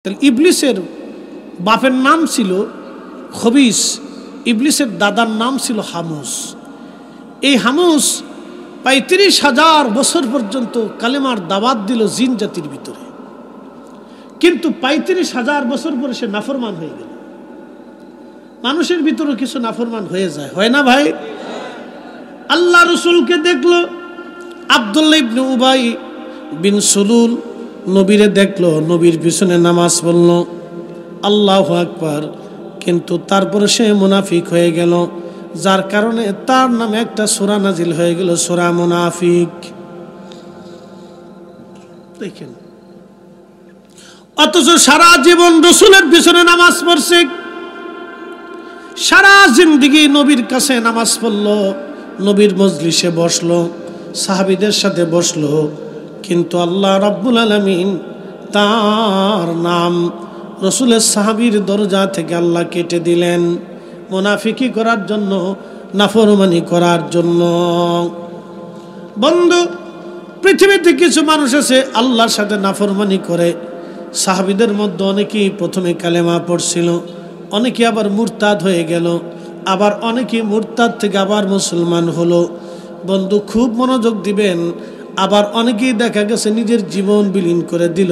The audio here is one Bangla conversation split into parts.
তাহলে ইবলিসের বাপের নাম ছিল খবিস, ইবলিসের দাদার নাম ছিল হামুস। এই হামুস ৩৫,০০০ বছর পর্যন্ত কালেমার দাওয়াত দিল জিন জাতির ভিতরে, কিন্তু ৩৫,০০০ বছর পরে সে নাফরমান হয়ে গেল। মানুষের ভিতরে কিছু নাফরমান হয়ে যায়, হয় না ভাই? আল্লাহ রসুলকে দেখলো, আব্দুল্লাহ ইবনে উবাই বিন সুলুল নবীরে দেখলো, নবীর পিছনে নামাজ পড়ল, আল্লাহু আকবার, কিন্তু তারপরে সে মুনাফিক হয়ে গেল, যার কারণে তার নামে একটা সূরা নাজিল হয়ে গেল, সূরা মুনাফিক। দেখেন, অথচ সারা জীবন রসুলের পিছনে নামাজ পড়ছে, সারা জিন্দেগি নবীর কাছে নামাজ পড়লো, নবীর মজলিসে বসলো, সাহাবীদের সাথে বসলো, কিন্তু আল্লাহ রাব্বুল আলামিন তার নাম রসুলের সাহাবীর দরজা থেকে আল্লাহ কেটে দিলেন, মুনাফিকি করার জন্য, নাফরমানি করার জন্য। বন্ধু, পৃথিবীতে কিছু মানুষ আছে আল্লাহর সাথে নাফরমানি করে। সাহাবীদের মধ্যে অনেকেই প্রথমে কালেমা পড়ছিল, অনেকে আবার মুরতাদ হয়ে গেল, আবার অনেকে মুরতাদ থেকে আবার মুসলমান হলো। বন্ধু, খুব মনোযোগ দিবেন। আবার অনেকেই দেখা গেছে নিজের জীবন বিলীন করে দিল,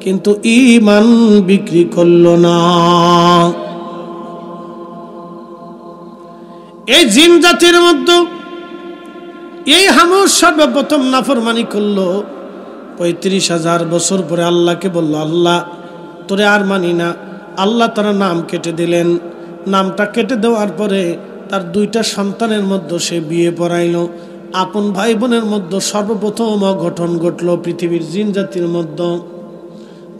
কিন্তু ঈমান বিক্রি করল না। এই জিন জাতির মধ্যে এই হামুস সর্বপ্রথম নাফরমানি করলো। ৩৫,০০০ বছর পরে আল্লাহকে বলল, আল্লাহ তোরে আর মানি না। আল্লাহ তার নাম কেটে দিলেন। নামটা কেটে দেওয়ার পরে তার 2টা সন্তানের মধ্যে সে বিয়ে পড়াইল। আপন ভাই বোনের মধ্যে সর্বপ্রথম অঘটন ঘটল পৃথিবীর জিন জাতির মধ্যে।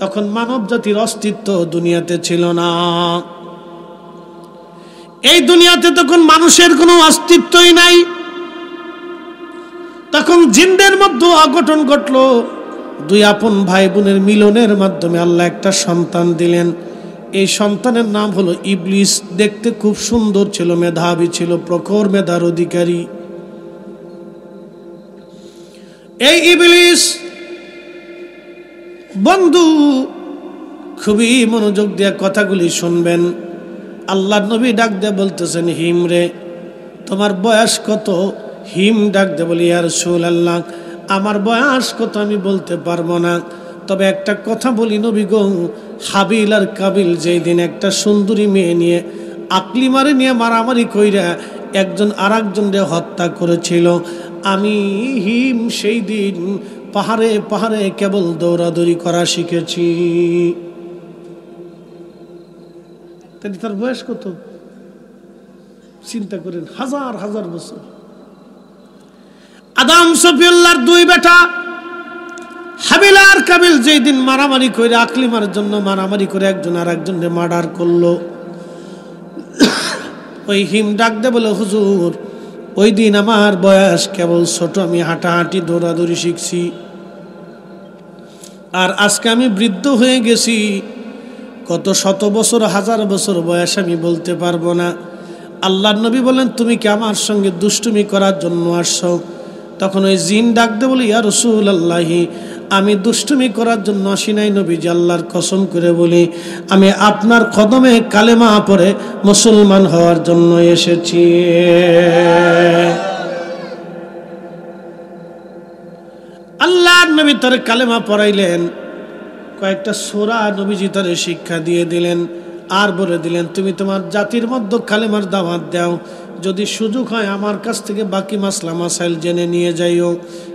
তখন মানব জাতির অস্তিত্ব দুনিয়াতে ছিল না। এই দুনিয়াতে তখন মানুষের কোনো অস্তিত্বই নাই। তখন জিনদের মধ্যে অঘটন ঘটল। 2 আপন ভাই বোনের মিলনের মাধ্যমে আল্লাহ একটা সন্তান দিলেন। এই সন্তানের নাম হলো ইবলিস। দেখতে খুব সুন্দর ছিল, মেধাবী ছিল, প্রখর মেধার অধিকারী। এই ইবলিস, বন্ধু খুবই মনোযোগ দিয়ে কথাগুলি শুনবেন। আল্লাহর নবী ডাক দিয়ে বলতেছেন, হিম রে, তোমার বয়স কত? হিম ডাক দিয়ে বলি, ইয়া রাসূলুল্লাহ, আমার বয়স কত আমি বলতে পারবো না, তবে একটা কথা বলি নবী গো, হাবিল আর কাবিল যেই দিন একটা সুন্দরী মেয়ে নিয়ে আকলিমারে নিয়ে মারামারি কইরা একজন আরেকজনকে হত্যা করেছিল, আমি হিম সেই দিন পাহাড়ে পাহাড়ে কেবল দৌড়াদৌড়ি করা শিখেছি। তার বয়স কত চিন্তা করেন, 1000 বছর। আদম সফিউল্লাহর 2 বেটা হাবিল আর কাবিল যেই দিন মারামারি করে, আকলিমার জন্য মারামারি করে একজন আর একজনকে মার্ডার করলো, ওই হিম ডাক দে বলে, হুজুর ওই দিন আমার বয়স কেবল ছোট, আমি হাঁটাহাঁটি দৌড়াদৌড়ি শিখছি, আর আজকে আমি বৃদ্ধ হয়ে গেছি, কত শত বছর 1000 বছর বয়স আমি বলতে পারবো না। আল্লাহর নবী বলেন, তুমি কি আমার সঙ্গে দুষ্টুমি করার জন্য আসছো? তখন ওই জিন ডাক দে বলে, ইয়া রাসূলুল্লাহ, আমি দুষ্টুমি করার জন্য আসি নাই নবীজি, আল্লাহর কসম করে বলি, আমি আপনার কদমে কালেমা পড়ে মুসলমান হওয়ার জন্য এসেছি। আল্লাহর নবী তার কালেমা পড়াইলেন, কয়েকটা সূরা নবীজি তার শিক্ষা দিয়ে দিলেন, আর বলে দিলেন, তুমি তোমার জাতির মধ্যে কালেমার দাওয়াত দাও, যদি সুযোগ হয় আমার কাছ থেকে বাকি মাসলা মাসাইল জেনে নিয়ে যাইও।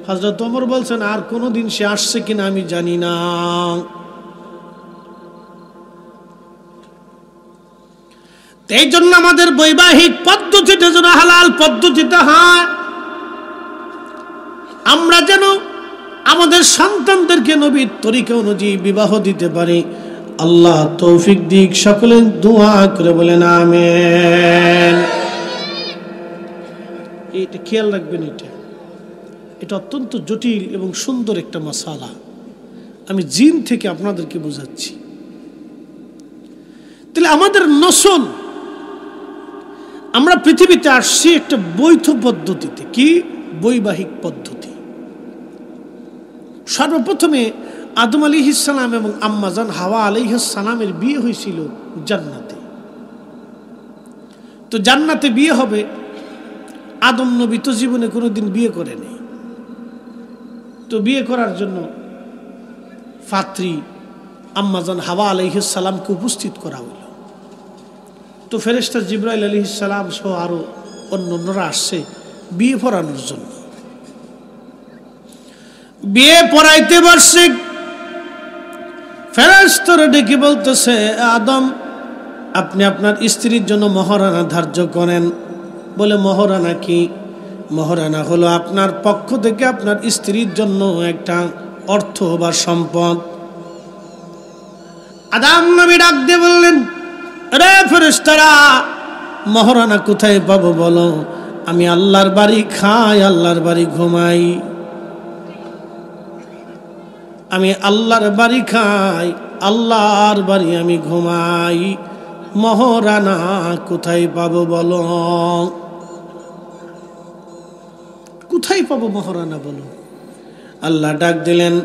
হযরত ওমর বলছেন, আর কোনোদিন সে আসছে কিনা আমি জানি না। এই জন্য আমাদের বৈবাহিক পদ্ধতিতে যেন হালাল পদ্ধতিতে হয়, আমরা যেন আমাদের সন্তানদেরকে নবীর তরিকা অনুযায়ী বিবাহ দিতে পারি। আল্লাহ তৌফিক দিক। সকলে দোয়া করে বলেন আমিন। এটা খেয়াল রাখবেন, এটা অত্যন্ত জটিল এবং সুন্দর একটা মাসালা। আমি জিন থেকে আপনাদেরকে বোঝাচ্ছি। তাহলে আমাদের নসল, আমরা পৃথিবীতে আসছি একটা বৈধ পদ্ধতিতে। কি বৈবাহিক পদ্ধতি? সর্বপ্রথমে আদম আলাইহিস সালাম এবং আম্মাজান হাওয়া আলাইহিস সালামের বিয়ে হয়েছিল জান্নাতে। তো জান্নাতে বিয়ে হবে, আদম নবী তো জীবনে কোনোদিন বিয়ে করেনি। তো বিয়ে করার জন্য পাত্রী আম্মাজান হাওয়া আলাইহিস সালামকে উপস্থিত করা হলো। তো ফেরেশতা জিবরাইল আলাইহিস সালাম সহ আরো অন্যরা আসছে বিয়ে পড়ানোর জন্য। বিয়ে পড়াইতে বসছে, ফেরেশতারা ডেকে বলতেছে, আদম আপনি আপনার স্ত্রীর জন্য মহারানা ধার্য করেন। বলে মহারানা কি? মহারানা হলো আপনার পক্ষ থেকে আপনার স্ত্রীর জন্য একটা অর্থ বা সম্পদ। আদম নবী ডাক দিয়ে বললেন, রে ফেরেশতারা, মহারানা কোথায় পাবো বলো? আমি আল্লাহর বাড়ি খাই, আল্লাহর বাড়ি ঘুমাই। আমি আল্লাহর বাড়ি খাই, আল্লাহর বাড়ি আমি ঘুমাই। মহারানা কোথায় পাবো বলো? কোথায় পাবো মহারানা বলো? আল্লাহ ডাক দিলেন।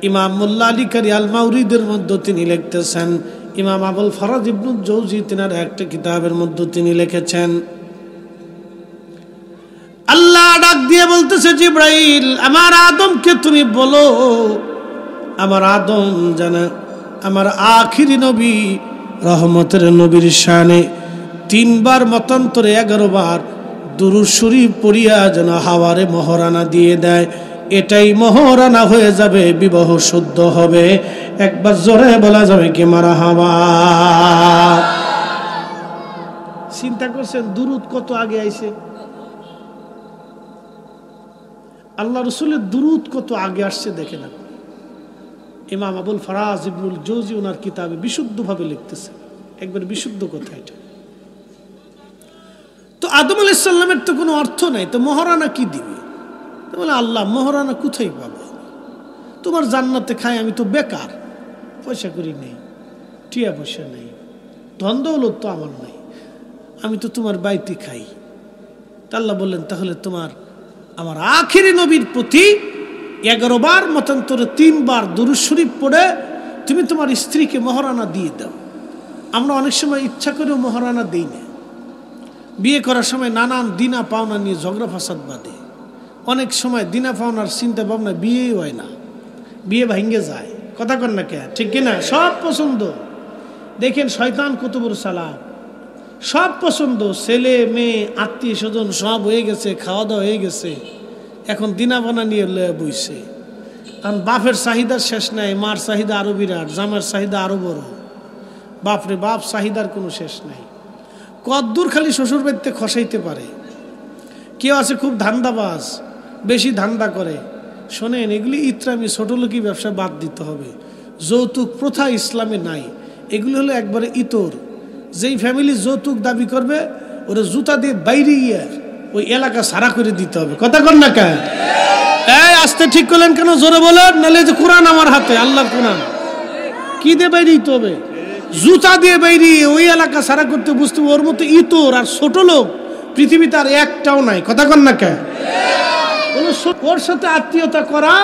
ইমাম মোল্লা আলী কারি আল মাউরিদের মধ্যে তিনি লিখতেছেন, ইমাম আবুল ফরাজ ইবনুল জৌজি তিনার একটা কিতাবের মধ্যে তিনি লিখেছেন, আল্লাহ ডাক দিয়ে বলতেছে, জিবরাইল আমার আদমকে তুমি বলো, আমার আদম জানা আমার আখিরি নবী রহমতের নবীর শানে 3 বার মতান্তরে 11 বার দুরূদ শরীফ পড়িয়া যেন হাওয়ারে মহারানা দিয়ে দেয়। এটাই মহারানা হয়ে যাবে, বিবাহ শুদ্ধ হবে। একবার জোরে বলা যাবে কি মারহাবা? চিন্তা করছেন দুরূদ কত আগে আইছে? আল্লাহ রসুলের দুরূদ কত আগে আসছে দেখে না। ইমাম আবুল ফরাজ ইবনুল জৌজি ওনার কিতাবে বিশুদ্ধভাবে লিখতেছে, একবার বিশুদ্ধ কথা এটা। তো আদম আলাইহিস সালামের তো কোনো অর্থ নাই, তো মহারানা কি দিবে? বলে আল্লাহ মহারানা কোথায় পাবো? তোমার জান্নাতে খাই, আমি তো বেকার, পয়সা করি নেই, টিয়া পয়সা নেই, ধন দৌলত তো আমার নাই, আমি তো তোমার বাড়িতে খাই। তা আল্লাহ বললেন, তাহলে তোমার আমার আখিরি নবীর প্রতি 11 বার মতান্তরে 3 বার দুরূদ শরীফ পড়ে তুমি তোমার স্ত্রীকে মহারানা দিয়ে দাও। আমরা অনেক সময় ইচ্ছা করেও মহারানা দিই না। বিয়ে করার সময় নানান দিনা পাওনা নিয়ে ঝগড়া ফাসাদ বাঁধে। অনেক সময় দিনা পাওনার চিন্তা ভাবনা বিয়েই হয় না, বিয়ে ভাঙ্গে যায়। কথা কন না কে? ঠিক কিনা? সব পছন্দ, দেখেন শয়তান কত বড় চালাক। সব পছন্দ, ছেলে মেয়ে আত্মীয় স্বজন সব হয়ে গেছে, খাওয়া দাওয়া হয়ে গেছে, এখন দিনা বানা নিয়ে বইছে। কারণ বাপের চাহিদার শেষ নাই, মার চাহিদা আরো বিরাট, জামার চাহিদা আরো বড়। বাপরে বাপ চাহিদার কোনো শেষ নাই। কদ্দূর খালি শ্বশুর বাড়িতে খসাইতে পারে। কেউ আছে খুব ধান্দাবাজ, বেশি ধান্দা করে। শোনেন, এগুলি ইত্রামি ছোট লোকই ব্যবসা বাদ দিতে হবে। যৌতুক প্রথা ইসলামে নাই। এগুলি হলো একবারে ইতর। যেই ফ্যামিলি যৌতুক দাবি করবে ওরা জুতা দিয়ে বাইরে গিয়ে ওই এলাকা সারা করে দিতে হবে। কথা কন না কেন? এই আসতে ঠিক করলেন কেন? জোরে বলেন, নাহলে যে কোরআন আমার হাতে, আল্লাহর কোরআন। কি দিয়ে বাইরে দিতে হবে? জুতা দিয়ে বাইরে ওই এলাকা সারা করতে। বুঝতে ওর মতো ইতর আর ছোট লোক পৃথিবীতে আর একটাও নাই। কথা কন না কেন? ওর সাথে আত্মীয়তা করা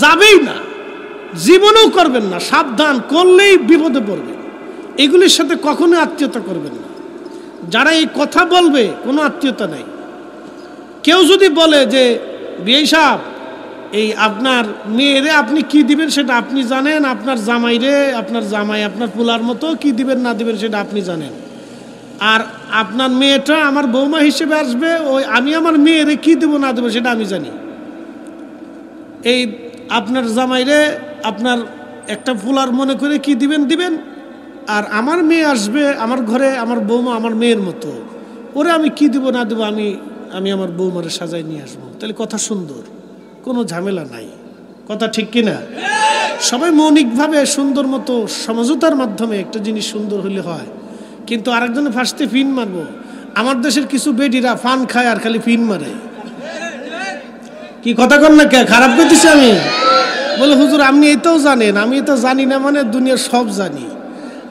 যাবেই না, জীবনেও করবেন না। সাবধান, করলেই বিপদে পড়বেন। এগুলির সাথে কখনো আত্মীয়তা করবেন না। যারা এই কথা বলবে কোনো আত্মীয়তা নাই। কেউ যদি বলে যে বিয়ে সাহেব, এই আপনার মেয়েরে আপনি কি দিবেন সেটা আপনি জানেন, আপনার জামাইরে, আপনার জামাই আপনার পোলার মতো কি দিবেন না দিবেন সেটা আপনি জানেন, আর আপনার মেয়েটা আমার বৌমা হিসেবে আসবে, ওই আমি আমার মেয়েরে কি দেবো না দেবো সেটা আমি জানি। এই আপনার জামাইরে আপনার একটা পোলার মনে করে কি দিবেন দিবেন, আর আমার মেয়ে আসবে আমার ঘরে, আমার বৌমা আমার মেয়ের মতো, ওরে আমি কি দেবো না দেবো আমি আমার বৌমারে সাজায় নিয়ে আসবো। তাহলে কথা সুন্দর, কোনো ঝামেলা নাই। কথা ঠিক কিনা? সবাই মৌলিকভাবে সুন্দর মতো সমঝোতার মাধ্যমে একটা জিনিস সুন্দর হলে হয়। কিন্তু আরেকজনের ফার্স্টে ফিন মারবো। আমার দেশের কিছু বেডিরা ফান খায় আর খালি ফিন মারে। কি কথা কর না কে? খারাপ করতেছি আমি? বলে হুজুর আপনি এটাও জানেন? আমি এটা জানি না মানে দুনিয়ার সব জানি।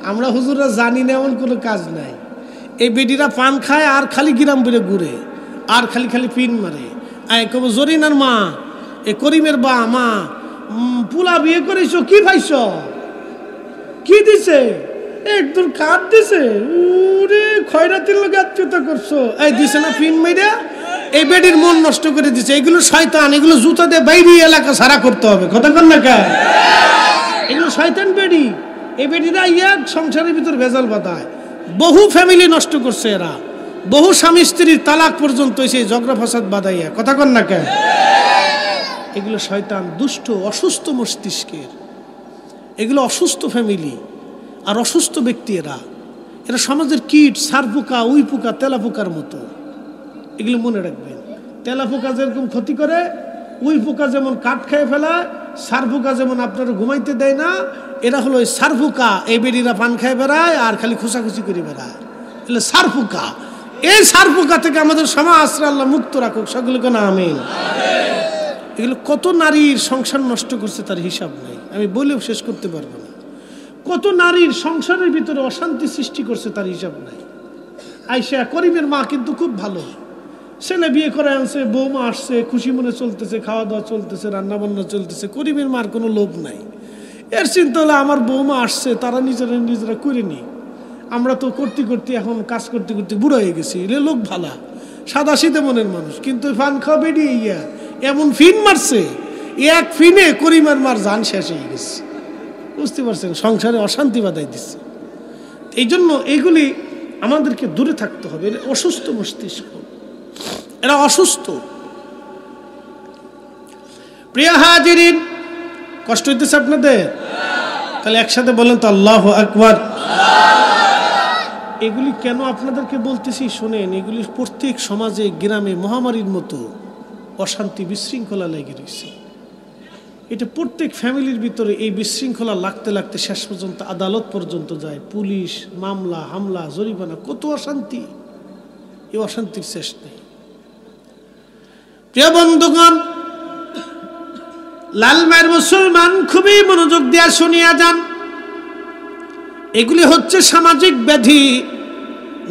আমরা হুজুররা জানি না এমন কোনো কাজ নাই। এই বেডিরা পান খায় আর খালি গ্রাম বেড়ে ঘুরে আর খালি খালি ফিন মারে। কব জরিনার মা, এ করিমের মা পুলা বিয়ে করেছো, কি পাইছো, কি দিছে, একদম কাঠ দিছে, উরে খয়রাতির লোক আত্মীয়তা করছো, এই দিছে না ফিন মাইরা, এই বেডির মন নষ্ট করে দিছে। এগুলো শয়তান, এগুলো জুতা দিয়ে বাইরে এলাকা সারা করতে হবে, কথা কন না কে? এগুলো শয়তান বেডি। এই বেডিরা এক সংসারের ভিতর ভেজাল বাঁধায়, বহু ফ্যামিলি নষ্ট করছে এরা, বহু স্বামী স্ত্রীর তালাক পর্যন্ত সেই ঝগড়া ফাসাদ বাঁধাইয়া, কথা কন না কে? এগুলো শয়তান, দুষ্ট, অসুস্থ মস্তিষ্কের, এগুলো অসুস্থ ফ্যামিলি আর অসুস্থ ব্যক্তি। এরা সমাজের কীট, সার পোকা, উই পোকা, তেলা পোকার মতো। এগুলো মনে রাখবেন, তেলা পোকা যেরকম ক্ষতি করে, উই পোকা যেমন কাঠ খেয়ে ফেলায়, সার পোকা যেমন আপনারা ঘুমাইতে দেয় না, এরা হলো ওই সার পোকা। এই বেড়িরা পান খেয়ে বেড়ায় আর খালি খুশাখুশি করে বেড়ায়, এগুলো সার পোকা। এই সার পোকা থেকে আমাদের সমাজ আল্লাহ মুক্ত রাখুক, সকলকে না আমিন। এগুলো কত নারীর সংসার নষ্ট করছে তার হিসাব নাই, আমি বলেও শেষ করতে পারবো না। কত নারীর সংসারের ভিতরে অশান্তি সৃষ্টি করছে তার হিসাব নাই। আয়শা করিমের মা কিন্তু খুব ভালো, ছেলে বিয়ে করে আনছে, বৌমা আসছে, খুশি মনে চলতেছে, খাওয়া দাওয়া চলতেছে, রান্না বান্না চলতেছে, করিমের মার কোনো লোভ নাই। এর চিন্তা হলো আমার বৌমা আসছে, তারা নিজেরা করে নি, আমরা তো করতে করতে এখন কাজ করতে করতে বুড়ো হয়ে গেছি। এলে লোক ভালা, সাদা শীতে মনের মানুষ, কিন্তু ফান খাওয়া বেরিয়ে ইয়া এমন ফিন মারছে, এক ফিনে করিমের মার জান শেষ হয়ে গেছে। বুঝতে পারছেন, সংসারে অশান্তি বাধাই দিচ্ছে। এই জন্য এইগুলি আমাদেরকে দূরে থাকতে হবে। এরা অসুস্থ মস্তিষ্ক, এরা অসুস্থ। প্রিয় হাজিরিন, কষ্ট হইতেছে আপনাদের? তাহলে একসাথে বলেন তো আল্লাহু আকবার। এগুলি কেন আপনাদেরকে বলতেছি শোনেন, এগুলি প্রত্যেক সমাজে গ্রামে মহামারীর মতো অশান্তি বিশৃঙ্খলা লেগে রয়েছে। এটা প্রত্যেক ফ্যামিলির ভিতরে এই বিশৃঙ্খলা লাগতে লাগতে শেষ পর্যন্ত আদালত পর্যন্ত যায়, পুলিশ, মামলা, হামলা, জরিমানা, কত অশান্তি। এই অশান্তির শেষ নেই। প্রিয় বন্ধুগণ, লালমায়ের মুসলমান খুবই মনোযোগ দিয়ে শুনিয়া যান। এগুলি হচ্ছে সামাজিক ব্যাধি।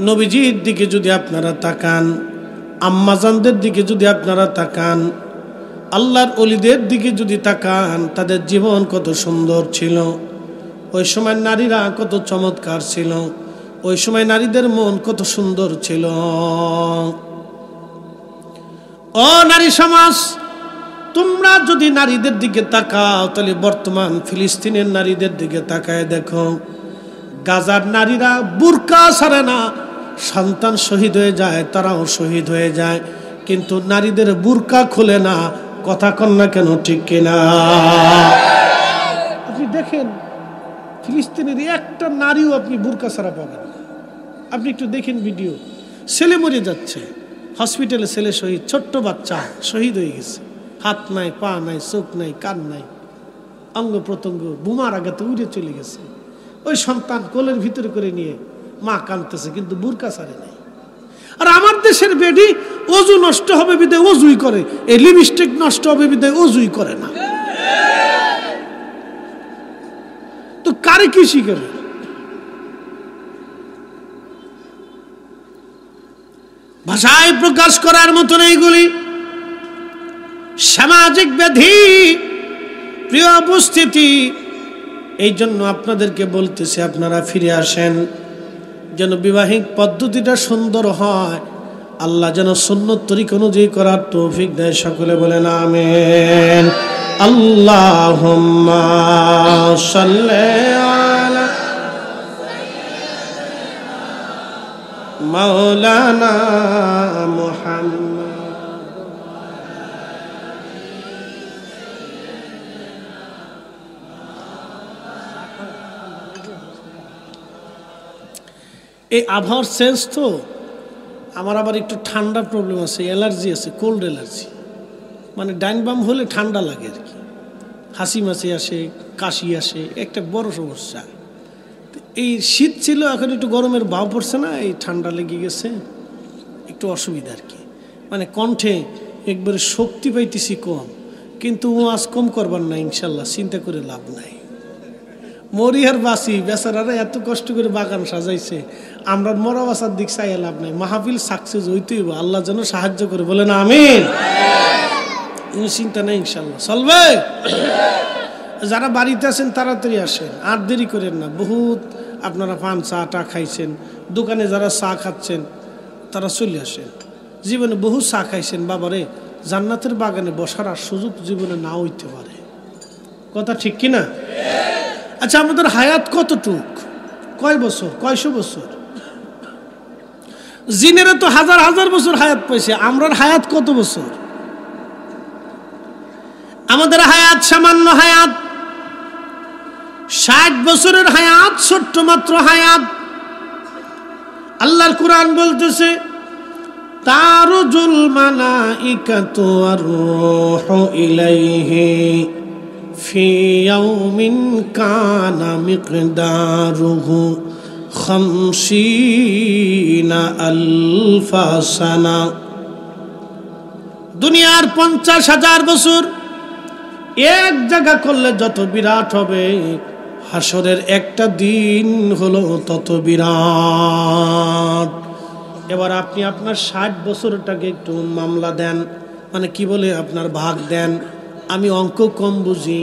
নবীজির দিকে যদি আপনারা তাকান, আম্মাজানদের দিকে যদি আপনারা তাকান, আল্লাহর ওলিদের দিকে যদি তাকান, তাদের জীবন কত সুন্দর ছিল, ওই সময় নারীরা কত চমৎকার ছিল, ওই সময় নারীদের মন কত সুন্দর ছিল। ও নারী সমাজ, তোমরা যদি নারীদের দিকে তাকাও, তাহলে বর্তমান ফিলিস্তিনের নারীদের দিকে তাকায় দেখো, গাজার নারীরা বুরকা ছাড়ে না, সন্তান শহীদ হয়ে যায়, তারাও শহীদ হয়ে যায়, কিন্তু নারীদের বুরকা খুলে না। কথা কন না কেন, ঠিক কিনা? আপনি দেখেন ফিলিস্তিনের একটা নারীও আপনি বুরকা ছাড়া পাবেন না। আপনি একটু দেখেন ভিডিও, ছেলে মরে যাচ্ছে, হসপিটালে ছেলে শহীদ, ছোট্ট বাচ্চা শহীদ হয়ে গেছে, হাত নাই, পা নাই, চোখ নাই, কান নাই, অঙ্গ প্রত্যঙ্গ বোমার আঘাতে উড়ে চলে গেছে। ওই সন্তান কোলের ভিতরে করে নিয়ে মা কাঁদতেছে, কিন্তু বুরকা ছাড়ে নাই। আর আমার দেশের বেডি অজু নষ্ট হবে বিদায় অজুই করে, এই লিপস্টিক নষ্ট হবে বিদায় অজুই করে না। তো কারে কি শিখাবে? ভাষায় প্রকাশ করার মতো না এগুলি সামাজিক ব্যাধি। প্রিয় উপস্থিতি, এই জন্য আপনাদেরকে বলতেছি, আপনারা ফিরে আসেন, যেন বিবাহিক পদ্ধতিটা সুন্দর হয়, আল্লাহ যেন সুন্নত তরিকা অনুযায়ী করার তৌফিক দেয়। সকলে বলেন আমিন। আল্লাহুম্মা সাল্লি আলা মাওলানা মুহাম্মদ। এই আবহাওয়ার চেঞ্জ তো, আমার আবার একটু ঠান্ডা প্রবলেম আছে, অ্যালার্জি আছে, কোল্ড অ্যালার্জি, মানে ডাইন বাম হলে ঠান্ডা লাগে আর কি, হাসি মাসি আসে, কাশি আসে, একটা বড় সমস্যা। এই শীত ছিল, এখন একটু গরমের ভাব পড়ছে না, এই ঠান্ডা লেগে গেছে, একটু অসুবিধা আর কি। মানে কণ্ঠে একবারে শক্তি পাইতেছি কম, কিন্তু আজ কম করবার না ইনশাল্লাহ, চিন্তা করে লাভ নাই। মরি আর বাসি, বেচারারা এত কষ্ট করে বাগান সাজাইছে, আমরা মরা বাসার দিক চাইয়া লাভ নাই। মাহফিল সাকসেস হইতেই, আল্লাহ যেন সাহায্য করে, বলে না আমিন। চিন্তা নেই, ইনশাল্লাহ চলবে। যারা বাড়িতে আছেন তাড়াতাড়ি আসেন, আর দেরি করেন না। বহুত আপনারা পান চা টা খাইছেন, দোকানে যারা চা খাচ্ছেন তারা চলে আসেন। জীবনে বহু চা খাইছেন, বাবারে জান্নাতের বাগানে বসার আর সুযোগ জীবনে না হইতে পারে। কথা ঠিক কিনা? আচ্ছা, আমাদের হায়াত কতটুক, কয় বছর, কয়শো বছর? জিনেরা তো হাজার হাজার বছর হায়াত পাইছে, আমরার হায়াত কত বছর? আমাদের হায়াত সামান্য হায়াত, 60 বছরের হায়াত, ছোট্ট মাত্র হায়াত। আল্লাহর কুরআন বলতেছে তারুজুল মালাইকাতু ওয়ার রূহু ইলাইহি ফি ইয়াউমিন কানা মিকদারুহু 50 আলফা সানা। দুনিয়ার 50,000 বছর এক জায়গা করলে যত বিরাট হবে, হাসরের একটা দিন হলো তত বিরাট। এবার আপনি আপনার 60 বছরটাকে একটু মামলা দেন, মানে কি বলে আপনার ভাগ দেন। আমি অঙ্ক কম বুঝি,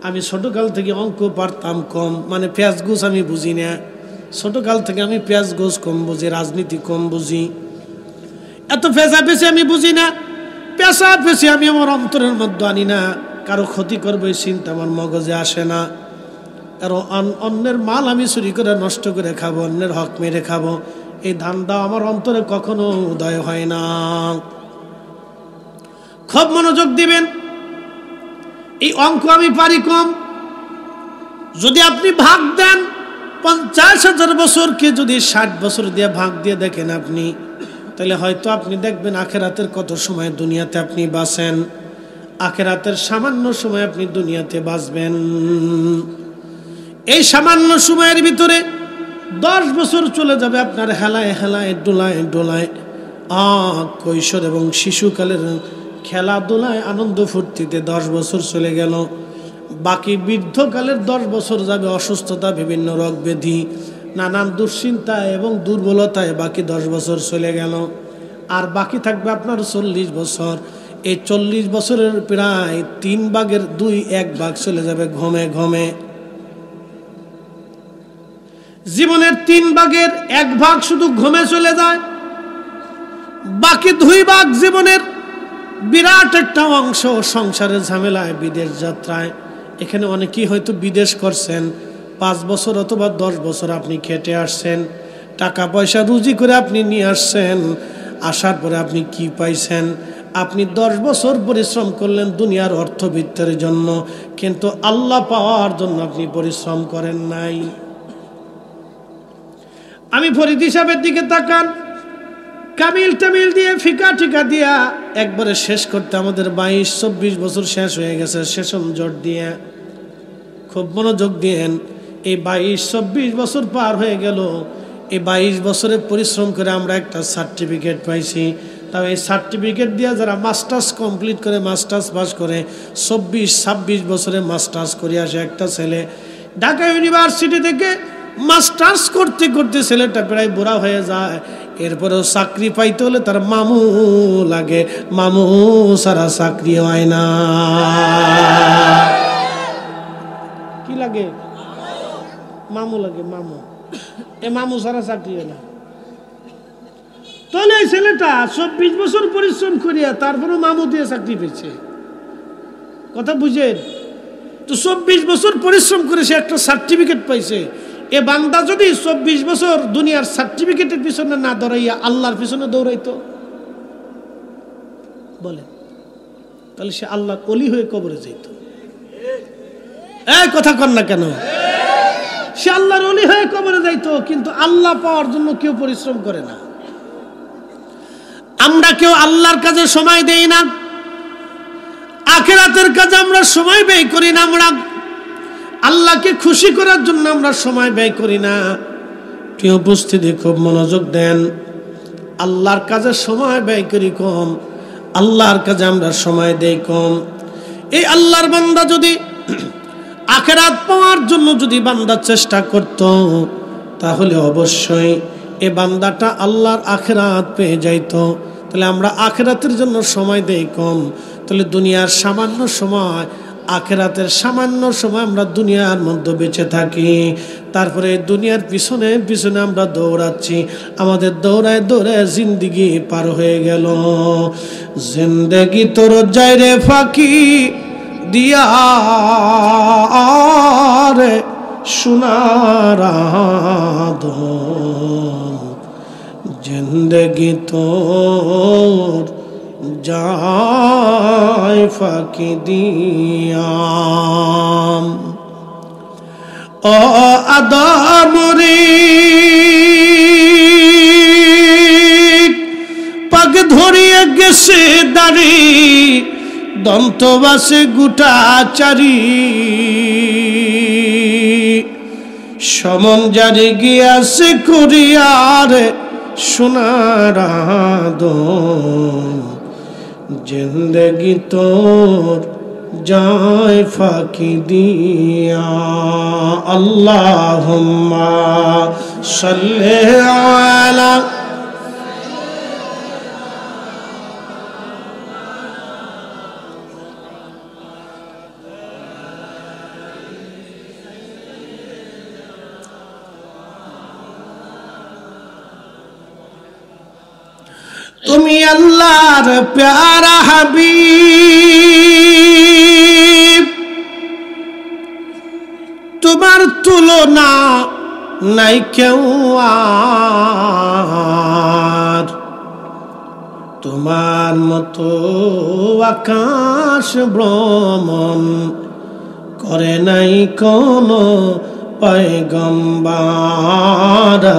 আমি ছোটকাল থেকে অঙ্ক পারতাম কম, মানে পেঁয়াজ গোছ আমি বুঝি না। ছোটকাল থেকে আমি পেঁয়াজ গোছ কম বুঝি, রাজনীতি কম বুঝি, এত পেঁচা পেঁচে আমি বুঝি না। পেঁচা পেঁচে আমি আমার অন্তরের মধ্যে আনি না। কারো ক্ষতি করবে এই চিন্তা আমার মগজে আসে না। কারো অন্যের মাল আমি চুরি করে নষ্ট করে খাবো, অন্যের হক মেরে খাবো, এই ধান্দা আমার অন্তরে কখনো উদয় হয় না। খুব মনোযোগ দিবেন। এই অঙ্ক আমি পারি কম। যদি আপনি ভাগ দেন 50,000 বছরকে যদি 60 বছর দিয়ে ভাগ দিয়ে দেখেন আপনি, তাহলে হয়তো আপনি দেখবেন আখেরাতের কত সময় দুনিয়াতে আপনি বাঁচেন, আখেরাতের সামান্য সময় আপনি দুনিয়াতে বাঁচবেন। এই সামান্য সময়ের ভিতরে 10 বছর চলে যাবে আপনার হেলায় হেলায়, ডোলায় ডোলায়। কৈশোর এবং শিশুকালের খেলাধুলায় আনন্দ ফুর্তিতে 10 বছর চলে গেল। বাকি বৃদ্ধকালের 10 বছর যাবে অসুস্থতা, বিভিন্ন রোগ ব্যাধি, নানান দুশ্চিন্তায় এবং দুর্বলতায় বাকি 10 বছর চলে গেল। আর বাকি থাকবে আপনার 40 বছর। এই 40 বছরের প্রায় 3 ভাগের 1 ভাগ চলে যাবে ঘুমে ঘুমে। জীবনের 3 ভাগের 1 ভাগ শুধু ঘুমে চলে যায়, বাকি 2 ভাগ জীবনের বিরাট একটা অংশ সংসারের ঝামেলায়, বিদেশ যাত্রায়। এখানে অনেকেই হয়তো বিদেশ করছেন, 5 বছর অথবা 10 বছর আপনি খেটে আসছেন, টাকা পয়সা রুজি করে আপনি নিয়ে আসছেন। আসার পরে আপনি কি পাইছেন? আপনি 10 বছর পরিশ্রম করলেন দুনিয়ার অর্থবিত্তের জন্য, কিন্তু আল্লাহ পাওয়ার জন্য আপনি পরিশ্রম করেন নাই। আমি ফরিদ হিসাবের দিকে তাকান, কামিল টামিল দিয়ে ফিকা টিকা দিয়া একবারে শেষ করতে আমাদের 22-24 বছর শেষ হয়ে গেছে সেশন জট দিয়ে। খুব মনোযোগ দিয়েন। এই 22-24 বছর পার হয়ে গেল। এই 22 বছরে পরিশ্রম করে আমরা একটা সার্টিফিকেট পাইছি। তাও এই সার্টিফিকেট দিয়ে যারা মাস্টার্স কমপ্লিট করে, মাস্টার্স পাস করে, 24-26 বছরে মাস্টার্স করে আসে একটা ছেলে ঢাকা ইউনিভার্সিটি থেকে। মাস্টার্স করতে করতে ছেলেটা প্রায় বুড়া হয়ে যায়। এরপরেও চাকরি পাইতে হলে তার মামু লাগে, মামু সারা চাকরি হয় না। কি লাগে? মামু লাগে, মামু। এ মামু সারা চাকরি হয় না। তাহলে এই ছেলেটা 24 বছর পরিশ্রম করিয়া তারপরেও মামু দিয়ে চাকরি পেয়েছে। কথা বুঝেন তো? 24 বছর পরিশ্রম করে সে একটা সার্টিফিকেট পাইছে। এ বান্দা যদি 24 বছর দুনিয়ার সার্টিফিকেটের পিছনে না দৌড়াইয়া আল্লাহর পিছনে দৌড়াইতো, বলে তাহলে সে আল্লাহর ওলি হয়ে কবরে যেত। এই কথা কন না কেন? সে আল্লাহর ওলি হয়ে কবরে যাইতো, কিন্তু আল্লাহ পাওয়ার জন্য কেউ পরিশ্রম করে না। আমরা কেউ আল্লাহর কাজে সময় দেই না, আখিরাতের কাজে আমরা সময় ব্যয় করি না। আমরা আল্লাহকে খুশি করার জন্য আমরা সময় ব্যয় করি না। প্রিয় উপস্থিতি, খুব মনোযোগ দেন। আল্লাহর কাজে সময় ব্যয় করি কম, আল্লাহর কাজে আমরা সময় দেই কম। এই আল্লাহর বান্দা যদি আখিরাত পাওয়ার জন্য যদি বান্দা চেষ্টা করত, তাহলে অবশ্যই এই বান্দাটা আল্লাহর আখিরাত পেয়ে যাইত। তাহলে আমরা আখিরাতের জন্য সময় দেই কম, তাহলে দুনিয়ার সামান্য সময়, আখিরাতের সামান্য সময় আমরা দুনিয়ার মধ্যে বেঁচে থাকি, তারপরে দুনিয়ার পিছনে পিছনে আমরা দৌড়াচ্ছি, আমাদের দৌড়ায় দৌড়ায় জিন্দিগি পার হয়ে গেল। জিন্দেগি তোর যায় রে ফাঁকি দিয়া রে সোনার আদম, জিন্দেগি তোর যায় ফাঁকি দিয়া। ও আদম রে পাগ ধরিয়া গেছে দাড়ি, দন্তবাসে গোটা চারি, সমন জারি গিয়াছে করিয়ার সোনার আদম, জিন্দেগি তোর যায় ফাঁকি দিয়া। আল্লাহুম্মা সাল্লি আলা তুমি আল্লাহর প্যারা হাবিব, তোমার তুলনা নাই কেউ আর, তোমার মতো আকাশ ভ্রমণ করে নাই কোনো পয়গম্বর।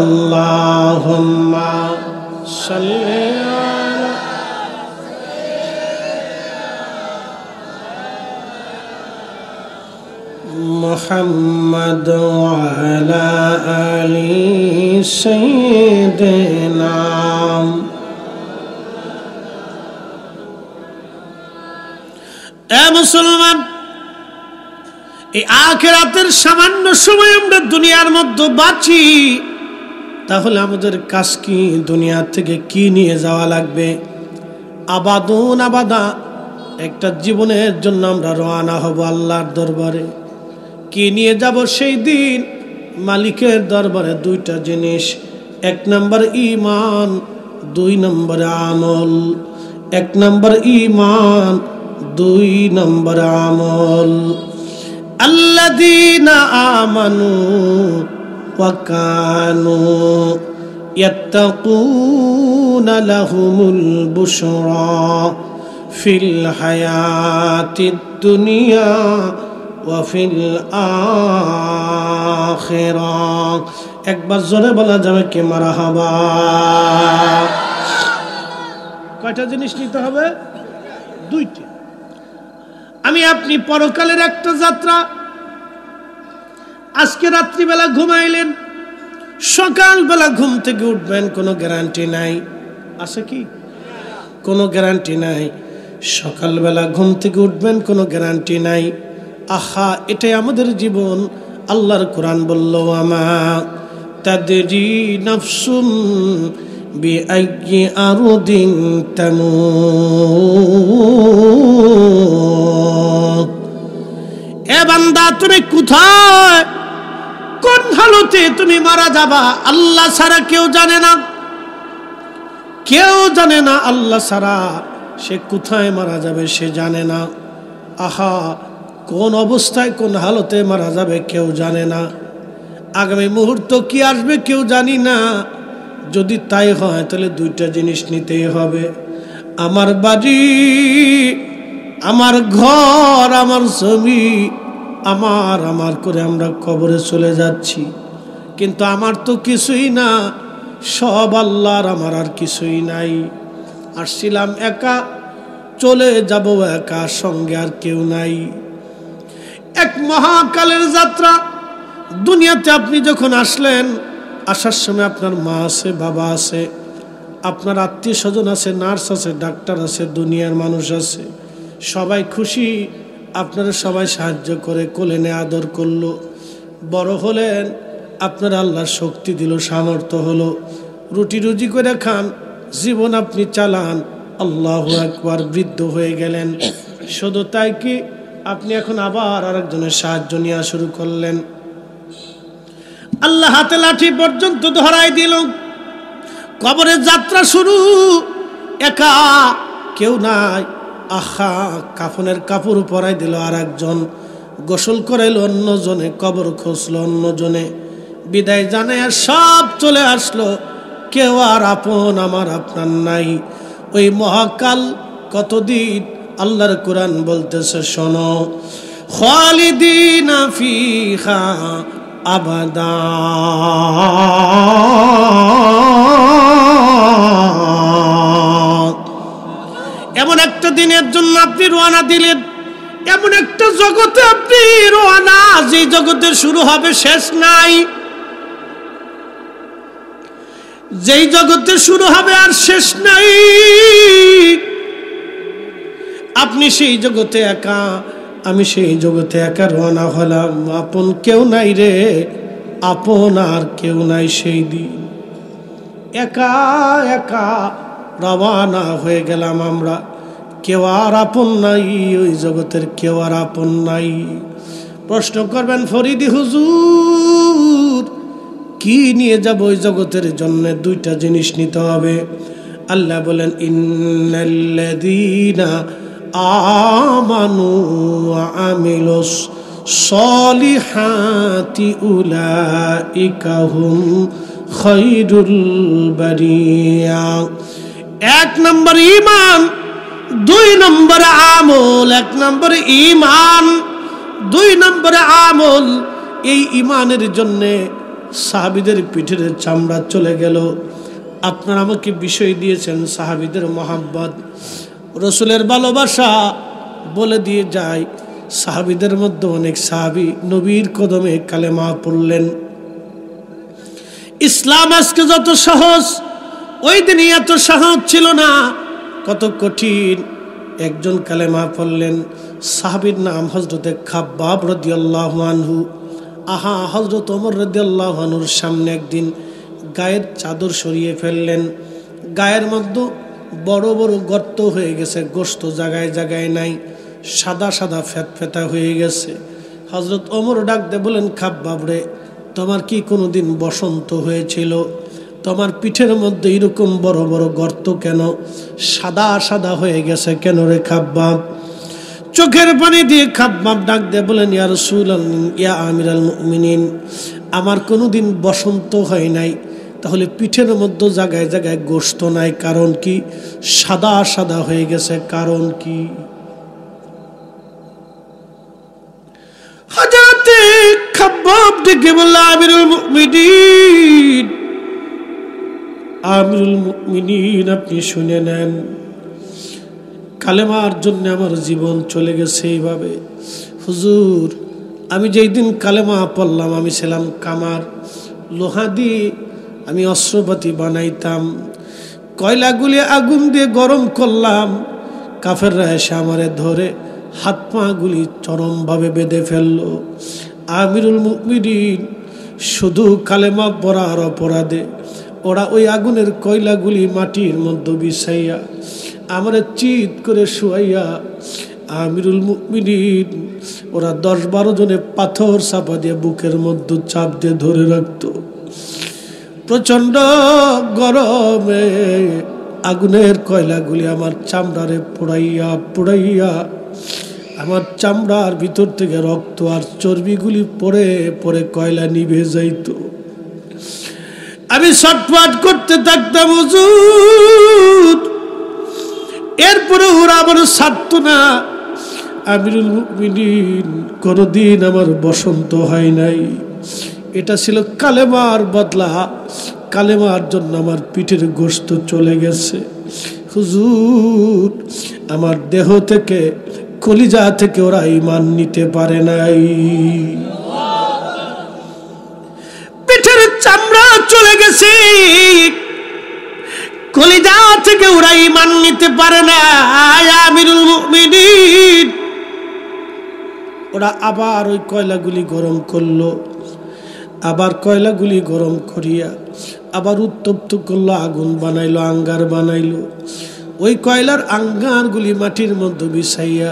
আল্লাহুম্মা সাল্লি আলা মুহাম্মদ ওয়া আলা আলি সাইয়্যিদিনা। এ মুসলমান, এই আখিরাতের সামান্য সময় আমরা দুনিয়ার মধ্যে বাঁচি, তাহলে আমাদের কাজ কি? দুনিয়া থেকে কি নিয়ে যাওয়া লাগবে? আবাদুন আবাদা, একটা জীবনের জন্য আমরা রওনা হব আল্লাহর দরবারে। কি নিয়ে যাব সেই দিন? মালিকের দরবারে দুইটা জিনিস, এক নম্বর ঈমান, দুই নম্বর আমল। এক নম্বর ঈমান, দুই নম্বর আমল। আল্লাযীনা আমানু ওয়া কানু ইয়াত্তাকুনা লাহুমুল বুশরা ফিল হায়াতিদ দুনিয়া ওয়া ফিল আখিরাহ। একবার জোরে বলা যাবে কি মারহাবা? কয়টা জিনিস নিতে হবে? দুইটি। আমি আপনি পরকালের একটা যাত্রা। আজকে রাত্রিবেলা ঘুমাইলেন, সকালবেলা ঘুম থেকে উঠবেন, কোনো গ্যারান্টি নাই। আছে কি? কোনো গ্যারান্টি নাই। সকালবেলা ঘুম থেকে উঠবেন, কোনো গ্যারান্টি নাই। আহা, এটাই আমাদের জীবন। আল্লাহর কোরআন বলল, আমা তাদরি নাফসুম বিআইয়ি আরদিন তামুত। এ বান্দা, তুমি কোথায়, কোন হালতে তুমি মারা যাবা আল্লাহ ছাড়া কেউ জানে না। কেউ জানে না আল্লাহ ছাড়া। সে কোথায় মারা যাবে সে জানে না। আহা, কোন অবস্থায় কোন হালতে মারা যাবে কেউ জানে না। আগামী মুহূর্ত কি আসবে কেউ জানি না। যদি তাই হয় তাহলে দুইটা জিনিস নিতেই হবে। আমার বাড়ি, আমার ঘর, আমার জমি, আমার করে আমরা কবরে চলে যাচ্ছি। কিন্তু আমার তো কিছুই না, সব আল্লাহর, আমার আর কিছুই নাই। আসছিলাম একা, চলে যাব একা, সঙ্গে আর কেউ নাই। এক মহাকালের যাত্রা। দুনিয়াতে আপনি যখন আসলেন, আসার সময় আপনার মা আছে, বাবা আছে, আপনার আত্মীয় স্বজন আছে, নার্স আছে, ডাক্তার আছে, দুনিয়ার মানুষ আছে। সবাই খুশি, আপনারা সবাই সাহায্য করে কোলে নিয়ে আদর করলো। বড় হলেন, আপনার আল্লাহ শক্তি দিল, সামর্থ্য হলো, রুটি রুজি করে খান, জীবন আপনি চালান। আল্লাহু আকবার, বৃদ্ধ হয়ে গেলেন। শুধু তাই কি, আপনি এখন আবার আরেকজনের সাহায্য নেওয়া শুরু করলেন। আল্লাহ হাতে লাঠি পর্যন্ত ধরাই দিল। কবরের যাত্রা শুরু। একা, কেউ নাই। আহা, কাফনের কাপড় পরাই দিল আর একজন, গোসল করাইল অন্যজনে, কবর খুঁজলো অন্যজনে, বিদায় জানায় সব চলে আসলো। কেউ আর আপন আমার আপনার নাই। ওই মহাকাল কতদিন? আল্লাহর কোরআন বলতেছে, শোনো, খালিদিনা ফিহা আবাদা। এমন একটা দিনের জন্য আপনি রওনা দিলেন, এমন একটা জগতে আপনি রওনা, যে জগতে শুরু হবে শেষ নাই, যেই জগতে শুরু হবে আর শেষ নাই। আপনি সেই জগতে একা, আমি সেই জগতে একা রওনা হলাম। আপন কেউ নাই রে, আপন আর কেউ নাই সেই দিন। একা একা রওনা হয়ে গেলাম আমরা। কেউ আর আপন নাই, ওই জগতের কেউ আর আপন নাই। প্রশ্ন করবেন, ফরিদি হুজুর কি নিয়ে যাব ওই জগতের জন্য? দুইটা জিনিস নিতে হবে। আল্লাহ বলেন, ইন্নাল্লাযীনা আমানু ওয়া আমিলুস সলিহাতি উলাইকা হুম খায়রুল বারিয়া। এক নম্বর ঈমান, দুই নম্বর আমল। এক নম্বর ঈমান, দুই নম্বর আমল। এই ঈমানের জন্যে সাহাবীদের পিঠের চামড়া চলে গেল। আপনারা আমাকে বিষয় দিয়েছেন সাহাবীদের মহাব্বত, রসুলের ভালোবাসা। বলে দিয়ে যায়, সাহাবীদের মধ্যে অনেক সাহাবী নবীর কদমে কালেমা পড়লেন। ইসলাম আজকে যত সহজ, ওই দিনই এত সহজ ছিল না, কত কঠিন। একজন কালেমা পড়লেন, সাহাবীর নাম হযরতে খাব্বাব রাদিয়াল্লাহু আনহু। আহা, হযরত ওমর রাদিয়াল্লাহু আনহুর সামনে একদিন গায়ের চাদর সরিয়ে ফেললেন। গায়ের মধ্যে বড় বড় গর্ত হয়ে গেছে, গোশত জায়গায় জায়গায় নাই, সাদা সাদা ফেতফেতা হয়ে গেছে। হযরত ওমর ডাক দিয়ে বলেন, খাব্বাব রে, তোমার কি কোনোদিন বসন্ত হয়েছিল? তোমার পিঠের মধ্যে এরকম বড় বড় গর্ত কেন? সাদা সাদা হয়ে গেছে কেন রে খাব্বাব? চোখের পানি দিয়ে খাব্বাব ডাক দিয়ে বলেন, ইয়া রাসূলুল্লাহ, ইয়া আমিরাল মুমিনিন, আমার কোনোদিন বসন্ত হয় নাই, তাহলে পিঠের মধ্যে জায়গায় জায়গায় গোশত নাই, কারণ কি? সাদা সাদা হয়ে গেছে, কারণ কি? হযরতে খাব্বাব ডেকে বলল, আমিরুল মুমিনিন, আমিরুল মুমিনিন, আপনি শুনে নেন, কালেমার জন্য আমার জীবন চলে গেছে এইভাবে। হুজুর, আমি যেই দিন কালেমা পড়লাম, আমি ছিলাম কামার, লোহা দিয়ে আমি অস্ত্রপাতি বানাইতাম, কয়লাগুলি আগুন দিয়ে গরম করলাম, কাফেররা এসে আমারে ধরে হাত পাগুলি চরমভাবে বেঁধে ফেললো। আমিরুল মুমিনিন, শুধু কালেমা পড়ার অপরাধে ওরা ওই আগুনের কয়লাগুলি মাটির মধ্যে বিছাইয়া আমারে চিৎ করে শুয়াইয়া, আমিরুল মুমিনিন, ওরা 10-12 জনে পাথর চাপা দিয়ে বুকের মধ্যে চাপ দিয়ে ধরে রাখতো। প্রচন্ড গরমে আগুনের কয়লাগুলি আমার চামড়ারে পোড়াইয়া পোড়াইয়া আমার চামড়ার ভিতর থেকে রক্ত আর চর্বিগুলি পড়ে পড়ে কয়লা নিভে যাইত। আমি ছটফট করতে থাকতাম, হুজুর। এরপরে ওরা আমার ছাড়তো না। আমিরুল মুমিনিন, কোনদিন আমার বসন্ত হয় নাই। এটা ছিল কালেমার বদলা, কালেমার জন্য আমার পিঠের গোশত চলে গেছে। হুজুর, আমার দেহ থেকে, কলিজা থেকে ওরা ঈমান নিতে পারে নাই। পিঠের চামড়া চলে গেছে, কলিজা থেকে ওরা ঈমান নিতে পারে না। আমিরুল মুমিনিন, ওরা আবার ওই কয়লাগুলি গরম করলো, আবার কয়লাগুলি গরম করিয়া আবার উত্তপ্ত করলো, আগুন বানাইলো, আঙ্গার বানাইলো। ওই কয়লার আঙ্গারগুলি মাটির মধ্যে বিছাইয়া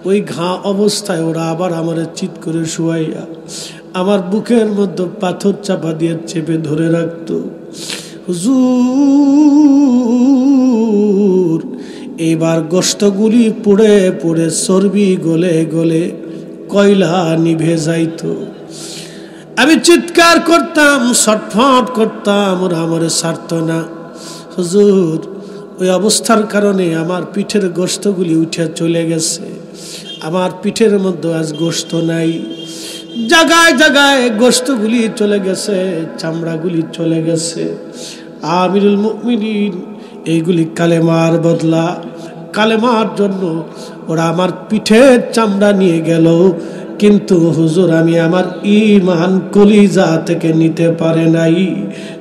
ওই ঘা অবস্থায় ওরা আবার আমার চিৎ করে শুয়াইয়া আমার বুকের মধ্যে পাথর চাপা দিয়ে চেপে ধরে রাখতো। হুজুর, এইবার গোশতগুলি পুড়ে পুড়ে চর্বি গলে গলে কয়লা নিভে যাইতো। আমি চিৎকার করতাম, ছটফট করতাম, ওরা আমারে ছাড়তো না। হুজুর, ওই অবস্থার কারণে আমার পিঠের গোশতগুলি উঠে চলে গেছে। আমার পিঠের মধ্যে আজ গোশত নাই, জায়গায় জায়গায় গোশতগুলি চলে গেছে, চামড়াগুলি চলে গেছে। আমিরুল মুমিনিন, এইগুলি কালেমার বদলা। কালেমার জন্য ওরা আমার পিঠের চামড়া নিয়ে গেল, কিন্তু হুজুর আমি আমার ঈমান কলিজা থেকে নিতে পারে নাই।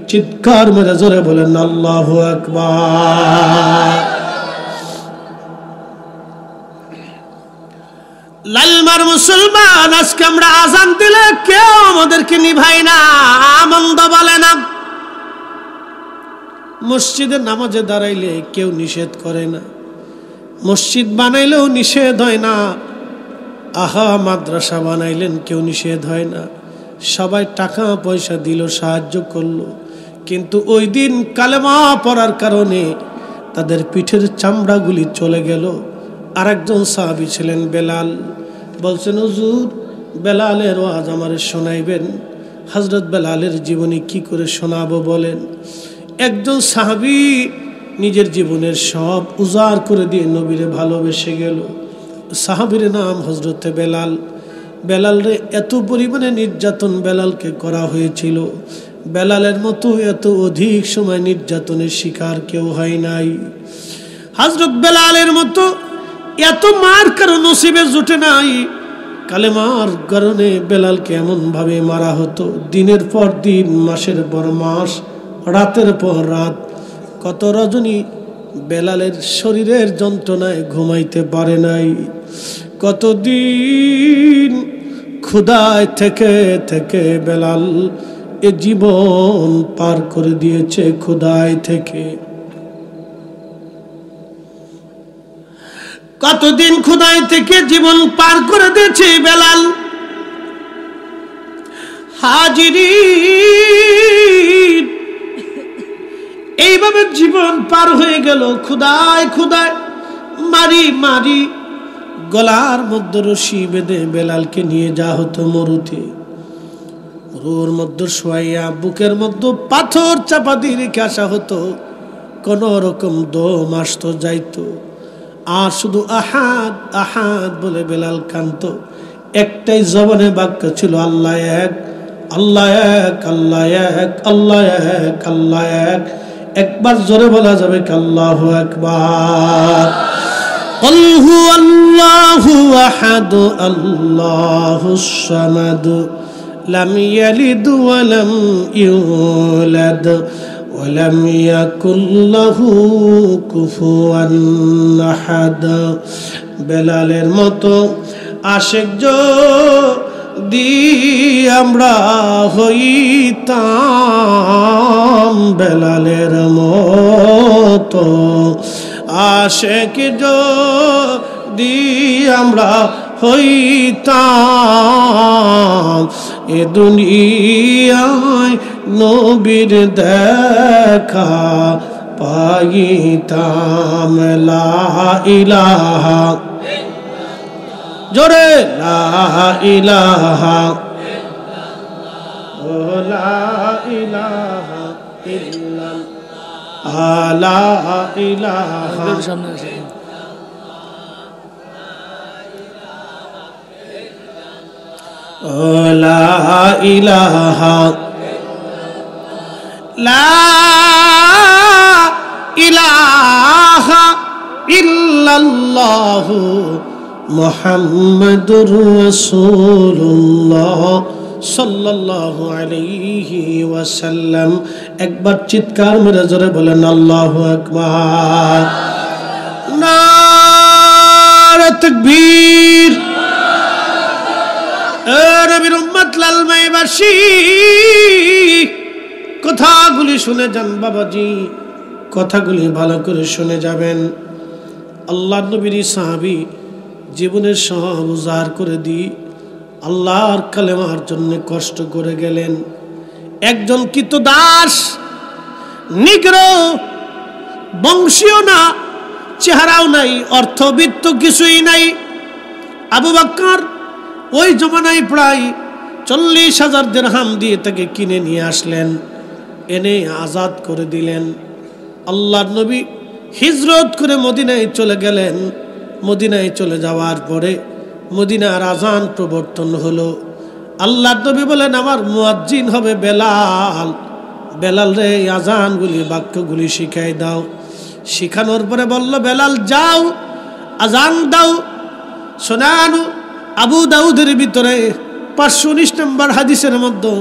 চিৎকার মেরে জোরে বলেন আল্লাহু আকবার। লালমার মুসলমান, আজকে আমরা আজান দিলে কেউ আমাদেরকে নিভাই না, আমন্দ বলে না। মসজিদে নামাজে দাঁড়াইলে কেউ নিষেধ করে না, মসজিদ বানাইলেও নিষেধ হয় না। আহা, মাদ্রাসা বানাইলেন কেউ নিষেধ হয় না। সবাই টাকা পয়সা দিল, সাহায্য করলো, কিন্তু ওই দিন কালেমা পড়ার কারণে তাদের পিঠের চামড়াগুলি চলে গেল। আরেকজন সাহাবী ছিলেন বেলাল, বলছেন হুজুর বেলালের ওয়াজ আমারে শোনাইবেন। হযরত বেলালের জীবনী কি করে শোনাবো বলেন। একজন সাহাবী নিজের জীবনের সব উজাড় করে দিয়ে নবীরে ভালোবেসে গেল। সাহাবীর নাম হযরতে বেলাল। বেলালরে এত পরিমাণে নির্যাতন বেলালকে করা হয়েছিল, বেলালের মতো এত অধিক সময় নির্যাতনের শিকার কেউ হয় নাই। হযরত বেলালের মতো এত মার কারো নসিবে জুটে নাই। কালেমার কারণে বেলালকে এমন ভাবে মারা হতো, দিনের পর দিন, মাসের পর মাস, রাতের পর রাত। কত রজনী বেলালের শরীরের যন্ত্রণায় ঘুমাইতে পারে নাই। কতদিন ক্ষুধায় থেকে থেকে বেলাল এ জীবন পার করে দিয়েছে, ক্ষুধায় থেকে। কতদিন ক্ষুধায় থেকে জীবন পার করে দিয়েছে বেলাল। হাজিরিন, এইভাবে জীবন পার হয়ে গেল ক্ষুধায় ক্ষুধায়, মারি মারি গলার মধ্যে রশি বেঁধে বেলালকে নিয়ে যাওয়া হতো মরুতে। মরুর মধ্যে শোয়াইয়া বুকের মধ্যে পাথর চাপা দিয়ে রেখে আসা হতো। কোন রকম দম আসতো যাইতো, আর শুধু আহাদ আহাদ বলে বেলাল কাঁদতো। একটাই জবানে বাক্য ছিল, আল্লাহ এক, আল্লাহ এক, আল্লাহ এক, আল্লাহ এক, আল্লাহ এক। একবার জোরে বলা যাবে আল্লাহু আকবার। قل هو الله أحد الله الصمد لم يلد ولم يولد ولم يكن له كفوا أحد। বেলালের মতো আশিক যদি আমরা হইতাম, বেলালের মতো আশিক যদি আমরা হইতাম, এ দুনিয়ায় নবীর দেখা পাইতাম। লা ইলাহা, জোরে লা ইলাহা, ও লা ইলাহা ইল্লাল্লাহ, লা ইলাহা। সামনে আসে লা ইলাহা, লা ইলাহা ইল্লাল্লাহ মুহাম্মাদুর রাসূলুল্লাহ সাল্লাল্লাহু আলাইহি ওয়াসাল্লাম। একবার চিৎকার মেরে জোরে বলেন আল্লাহু আকবার। নারে তাকবীর। নবীর উম্মত লালমাইবাসী, কথাগুলি শুনে যান বাবাজি। কথাগুলি ভালো করে শুনে যাবেন। আল্লাহর নবীর সাহাবী জীবনের সব উজাড় করে দিয়ে আল্লাহর কালেমার জন্য কষ্ট করে গেলেন। একজন কৃতদাস, নিগ্রো, বংশীয় না, চেহারাও নাই, অর্থবিত্ত কিছুই নাই। আবু বকর ওই জমানায় প্রায় 40,000 দিরহাম দিয়ে তাকে কিনে নিয়ে আসলেন, এনে আজাদ করে দিলেন। আল্লাহর নবী হিজরত করে মদিনায় চলে গেলেন। মদিনায় চলে যাওয়ার পরে মদিনার আজান প্রবর্তন হলো। আল্লাহর নবী বলেন, আমার মুয়াজ্জিন হবে বেলাল। বেলাল রে আজানগুলি, বাক্যগুলি শিখাই দাও। শিখানোর পরে বলল, বেলাল যাও আজান দাও। শোনানো আবু দাউদের ভিতরে 519 নম্বর হাদিসের মধ্যে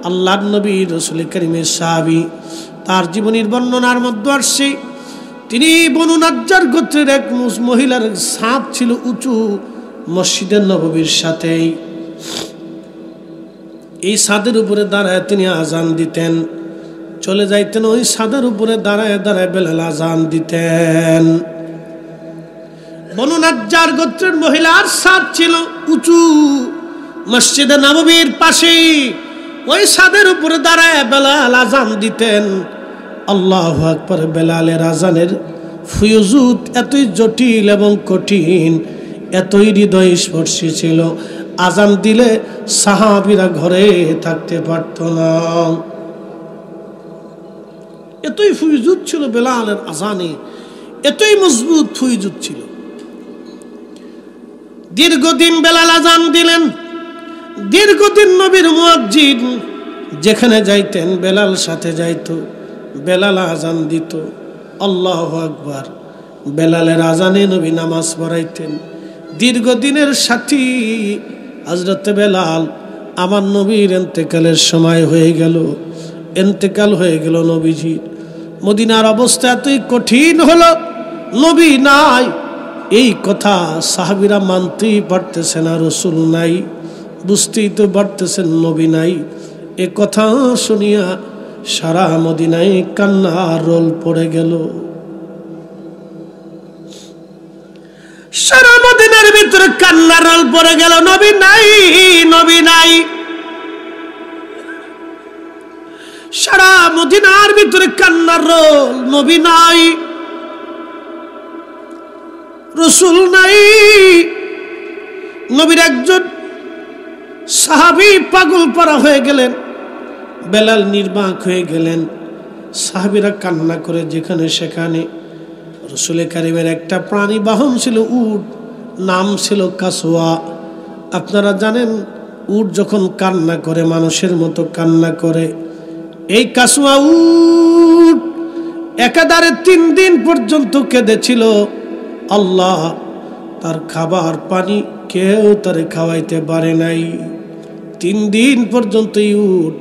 আল্লাহর নবী রাসূল কারীমের সাহাবী, তার জীবনীর বর্ণনার মধ্যে আসছে, তিনি বনু নাজ্জার গোত্রের এক মহিলার ছাদ ছিল উঁচু মসজিদের নববীর সাথেই। এই ছাদের উপরে দাঁড়ায় তিনি আজান দিতেন। চলে যাইতেন, ওই ছাদের উপরে দাঁড়ায় দাঁড়ায় বেলাল আজান দিতেন। বনু নাজ্জার গোত্রের মহিলার ছাদ ছিল উঁচু মসজিদে নববীর পাশেই। ওই ছাদের উপরে দাঁড়ায় বেলাল আজান দিতেন। আল্লাহু আকবার। বেলালের আজানের ফুয়ুজুত এতই জটিল এবং কঠিন, এতই হৃদয় স্পর্শী ছিল, আজান দিলে সাহাবীরা ঘরে থাকতে পারত না। এতই ফুয়ুজুত ছিল বেলালের আজানে, এতই মজবুত ফুয়ুজুত ছিল। দীর্ঘদিন বেলাল আজান দিলেন। দীর্ঘদিন নবীর মুয়াজ্জিন যেখানে যাইতেন বেলাল সাথে যাইত, বেলাল আজান দিত। আল্লাহু আকবার। বেলালের আজানে নবী নামাজ পড়াইতেন। দীর্ঘদিনের সাথী হযরত বেলাল। আমার নবীর ইন্তেকালের সময় হয়ে গেল, ইন্তেকাল হয়ে গেল নবীজির। মদিনার অবস্থা এতই কঠিন হলো, নবী নাই। এই কথা সাহাবীরা মানতেই পারতেছে না, রাসূল নাই, বুঝতেই তো পারতেছেন নবী নাই। এ কথা শুনিয়া সারা মদিনায় কান্নার রোল পড়ে গেল। সারা মদিনার ভিতরে কান্নার রোল পড়ে গেল, নবী নাই, নবী নাই। সারা মদিনার ভিতরে কান্নার রোল, নবী নাই, রাসূল নাই। নবীর একজন সাহাবী পাগল পারা হয়ে গেলেন, বেলাল নির্বাক হয়ে গেলেন। সাহাবীরা কান্না করে যেখানে সেখানে। রাসূল কারীমের একটা প্রাণী বাহন ছিল উট, নাম ছিল কাসওয়া। আপনারা জানেন উট যখন কান্না করে মানুষের মতো কান্না করে। এই কাসওয়া উট একাধারে 3 দিন পর্যন্ত কেঁদেছিল। আল্লাহ তার খাবার পানি কেউ তারে খাওয়াইতে পারে নাই। 3 দিন পর্যন্ত উট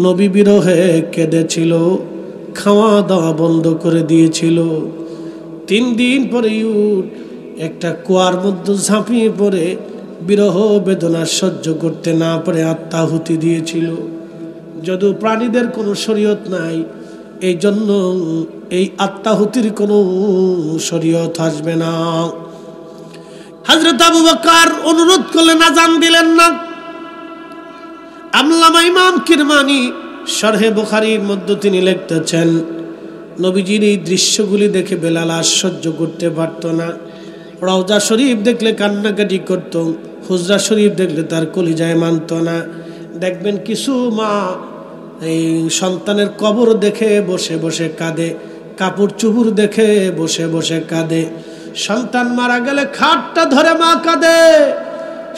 নবী বিরহে কেঁদেছিল, খাওয়া দাওয়া বন্ধ করে দিয়েছিল। 3 দিন পরে উট একটা কুয়ার মধ্যে ঝাঁপিয়ে পড়ে বিরহ বেদনা সহ্য করতে না পারে আত্মাহুতি দিয়েছিল। যদিও প্রাণীদের কোনো শরীয়ত নাই, এই জন্য এই আত্মাহুতির কোনো শরীয়ত আসবে না। হযরত আবু বকর অনুরোধ করলেন, আজান দিলেন না। আল্লামা ইমাম কিরমানি শরহে বুখারীর মধ্যে তিনি লিখতেছেন, নবীজির এই দৃশ্যগুলি দেখে বেলাল আর সহ্য করতে পারত না। রওজা শরীফ দেখলে কান্নাকাটি করত, হুজরা শরীফ দেখলে তার কলিজায় মানত না। দেখবেন কিছু মা এই সন্তানের কবর দেখে বসে বসে কাঁদে, কাপড় চুপুর দেখে বসে বসে কাঁদে। সন্তান মারা গেলে খাটটা ধরে মা কাঁদে,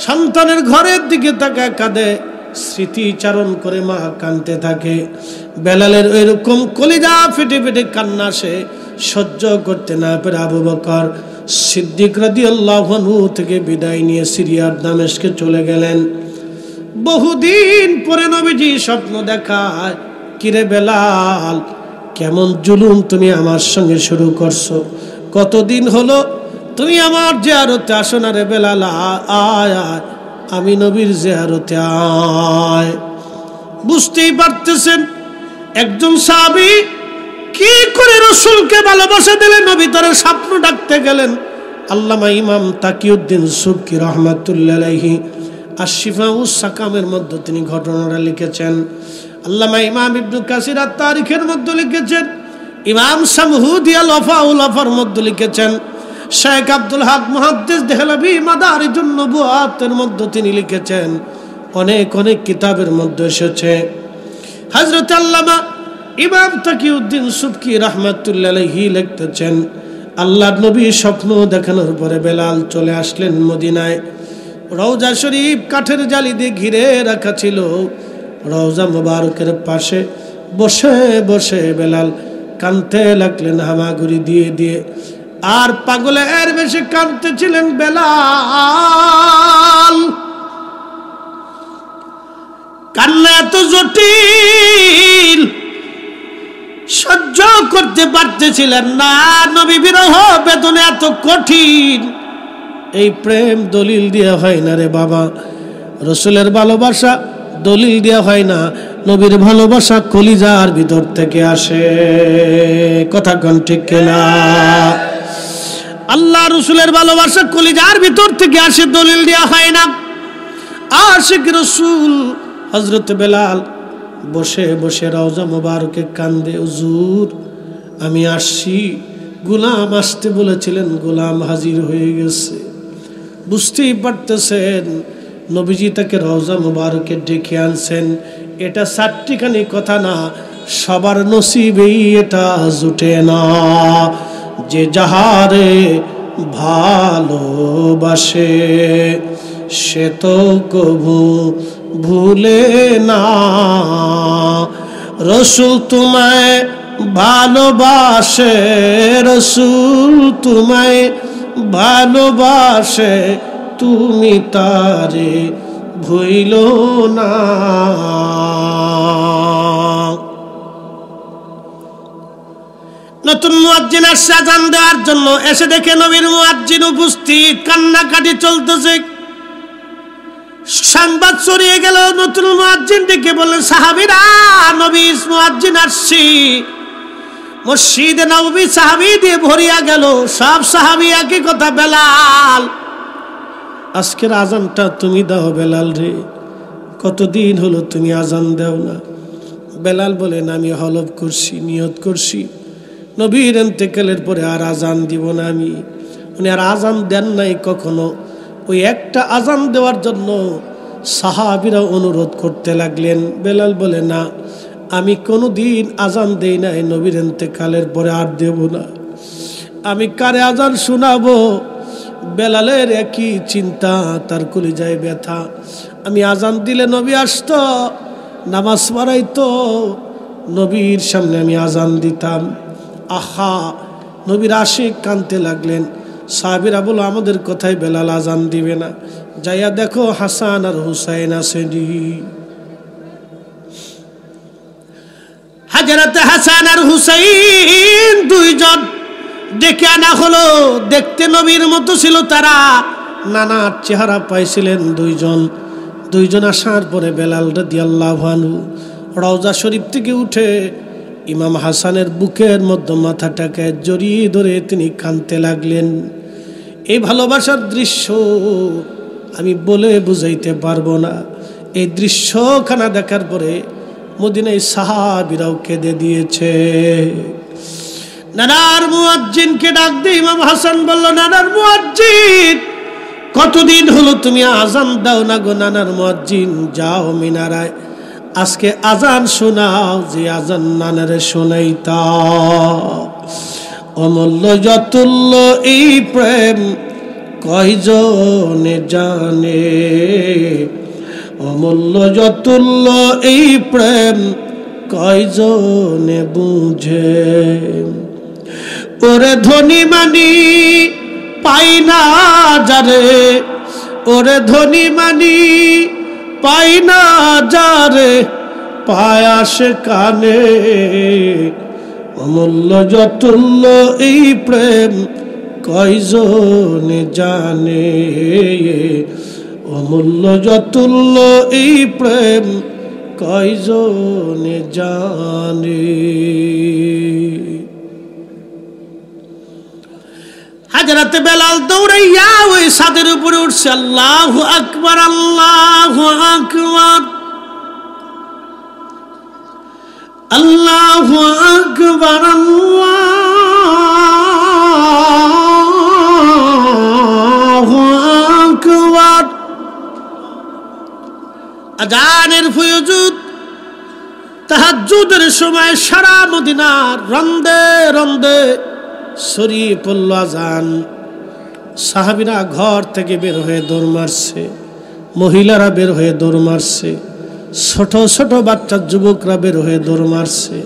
সন্তানের ঘরের দিকে তাকায় কাঁদে, স্মৃতিচারণ করে মা কাঁদতে থাকে। বেলালের এরকম কলিজা ফেটে ফেটে কান্না সে সহ্য করতে না পেরে আবু বকর সিদ্দিক রাদিয়াল্লাহু আনহু থেকে বিদায় নিয়ে সিরিয়ার দামেস্কে চলে গেলেন। বহুদিন পরে নবীজি স্বপ্ন দেখায়, কিরে বেলাল, কেমন জুলুম তুমি আমার সঙ্গে শুরু করছো? কতদিন হলো তুমি আমার জিয়ারতে আসো না রে বেলাল, আয় আয়, আমি নবীর জিয়ারতে আয়। বুঝতেই পারতেছেন একজন সাহাবী কি করে রাসূলকে ভালোবাসা দিলেন নবী তার স্বপ্ন ডাকতে গেলেন। আল্লামা ইমাম তাকিউদ্দিন সুবকি রাহমাতুল্লাহ আলাইহি আশ-শিফাউস সাকামের মধ্যে তিনি ঘটনাটা লিখেছেন। আল্লামা ইমাম ইবনে কাসির আত-তারিখের মধ্যে লিখেছেন। ইমাম শামহুদি আল-ওয়াফাউল ওয়াফার মধ্যে লিখেছেন। শেখ আব্দুল হক মুহাদ্দিস দেহলভী মাদারিজুন নবুয়াতের মধ্যে তিনি লিখেছেন। অনেক অনেক কিতাবের মধ্যে এসেছে। হযরত আল্লামা ইমাম তাকিউদ্দিন সুবকি রাহমাতুল্লাহ আলাইহি লিখতেছেন, আল্লাহর নবী স্বপ্ন দেখানোর পরে বেলাল চলে আসলেন মদিনায়। রওজা শরীফ কাঠের জালি দিয়ে ঘিরে রাখা ছিল। রওজা মুবারকের পাশে বসে বসে বেলাল কাঁদতে লাগলেন হামাগুড়ি দিয়ে দিয়ে। আর পাগলের বেশি কাঁদতেছিলেন বেলাল। কান্না এত জটিল, সহ্য করতে পারতেছিলেন না। নবী বিরহ বেদনা এত কঠিন। এই প্রেম দলিল দিয়ে হয় না রে বাবা। রসুলের ভালোবাসা দলিল দিয়ে হয় না। নবীর ভালোবাসা কলিজার ভিতর থেকে আসে। কথা কোন ঠিক কিনা? আল্লাহ রসুলের ভালোবাসা কলিজার ভিতর থেকে আসে, দলিল দেওয়া হয় না। আশিক রসুল হযরত বেলাল বসে বসে রওজা মুবারকে কান্দে, হুজুর আমি আসছি। গোলাম আসতে বলেছিলেন, গোলাম হাজির হয়ে গেছে। বুঝতেই পারতেছেন নবীজি তাকে রওজা মুবারকে ডেকে আনছেন। এটা চারটিখানি কথা না, সবার নসিবেই এটা জুটে না। যে যাহারে ভালোবাসে সে তো কবু ভুলে না। রসুল তোমায় ভালোবাসে, রসুল তোমায় ভালোবাসে, তুমি তারে ভুইলো না। নতুন মুয়াজ্জিন আসছে আযান দেওয়ার জন্য। এসে দেখে নবীর মুয়াজ্জিন উপস্থিত, কান্নাকাটি চলতেছে। সংবাদ ছড়িয়ে গেল। নতুন মুয়াজ্জিন ডেকে বললেন, সাহাবীরা নবীর মুয়াজ্জিন আসছি। মসজিদে নববী সাহাবী দিয়ে ভরিয়া গেল। সব সাহাবী একই কথা, বেলাল আজকের আজানটা তুমি দাও বেলাল রে, কতদিন হলো তুমি আজান দাও না। বেলাল বলেন, আমি হলফ করছি, নিয়ত করছি নবীর ইন্তেকালের পরে আর আজান দিব না আমি। উনি আর আজান দেন নাই কখনো। ওই একটা আজান দেওয়ার জন্য সাহাবীরা অনুরোধ করতে লাগলেন। বেলাল বলে, না আমি কোনোদিন আজান দেই নাই, নবীর ইন্তেকালের পরে আর দেব না। আমি কারে আজান শোনাবো? বেলালের একই চিন্তা, তার কলিজায় ব্যথা। আমি আজান দিলে নবী আসতো, নামাজ পড়াইতো, নবীর সামনে আমি আজান দিতাম। আহা, নবীর আশিক কাঁদতে লাগলেন। সাহাবীরা বলো, আমাদের কথাই বেলাল আজান দিবে না। যাইয়া দেখো হাসান আর হুসাইন আসেনি। হযরত হাসান আর হুসাইন দুইজন ডেকে আনা হলো। দেখতে নবীর মতো ছিল তারা, নানার চেহারা পাইছিলেন দুইজন আসার পরে বেলাল রাদিয়াল্লাহু আনহু রওজা শরীফ থেকে উঠে ইমাম হাসানের বুকের মধ্যে মাথাটাকে জড়িয়ে ধরে তিনি কাঁদতে লাগলেন। এই ভালোবাসার দৃশ্য আমি বলে বুঝাইতে পারবো না। এই দৃশ্যখানা দেখার পরে মদিনায় সাহাবীরাও কেঁদে দিয়েছে। নানার মুয়াজ্জিনকে ডাক দিয়ে ইমাম হাসান বলল, নানার মুয়াজ্জিন কতদিন হলো তুমি আজান দাও না গো। নানার মুয়াজ্জিন যাও মিনারায়, আজকে আজান শোনাও, যে আজান নানারে শোনাইতা। অমূল্য যতুল্য এই প্রেম কয়জনে জানে, অমূল্য যতুল্য এই প্রেম কয়জনে বুঝে। ওরে ধনী মানি পাই না যারে, ওরে ধনী মানি পাই না যারে, পায়াসে কানে। অমূল্য যতুল্য এই প্রেম কয়জনে জানে, অমূল্য যতুল্য এই প্রেম কয়জনে জানে। মাঝরাতে বেলাল দৌড়াইয়া ওই ছাদের উপরে উঠছে, আল্লাহু আকবার, আল্লাহু আকবার, আল্লাহু আকবার, আল্লাহু আকবার। আজানের ফয়জুদ তাহাজ্জুদের সময় সারা মদিনার রন্দে রন্দে ছড়িয়ে পড়ল আজান। সাহাবীরা ঘর থেকে বের হয়ে দৌড় মারছে, মহিলারা বের হয়ে দৌড় মারছে, ছোট ছোট বাচ্চা যুবকরা বের হয়ে দৌড় মারছে।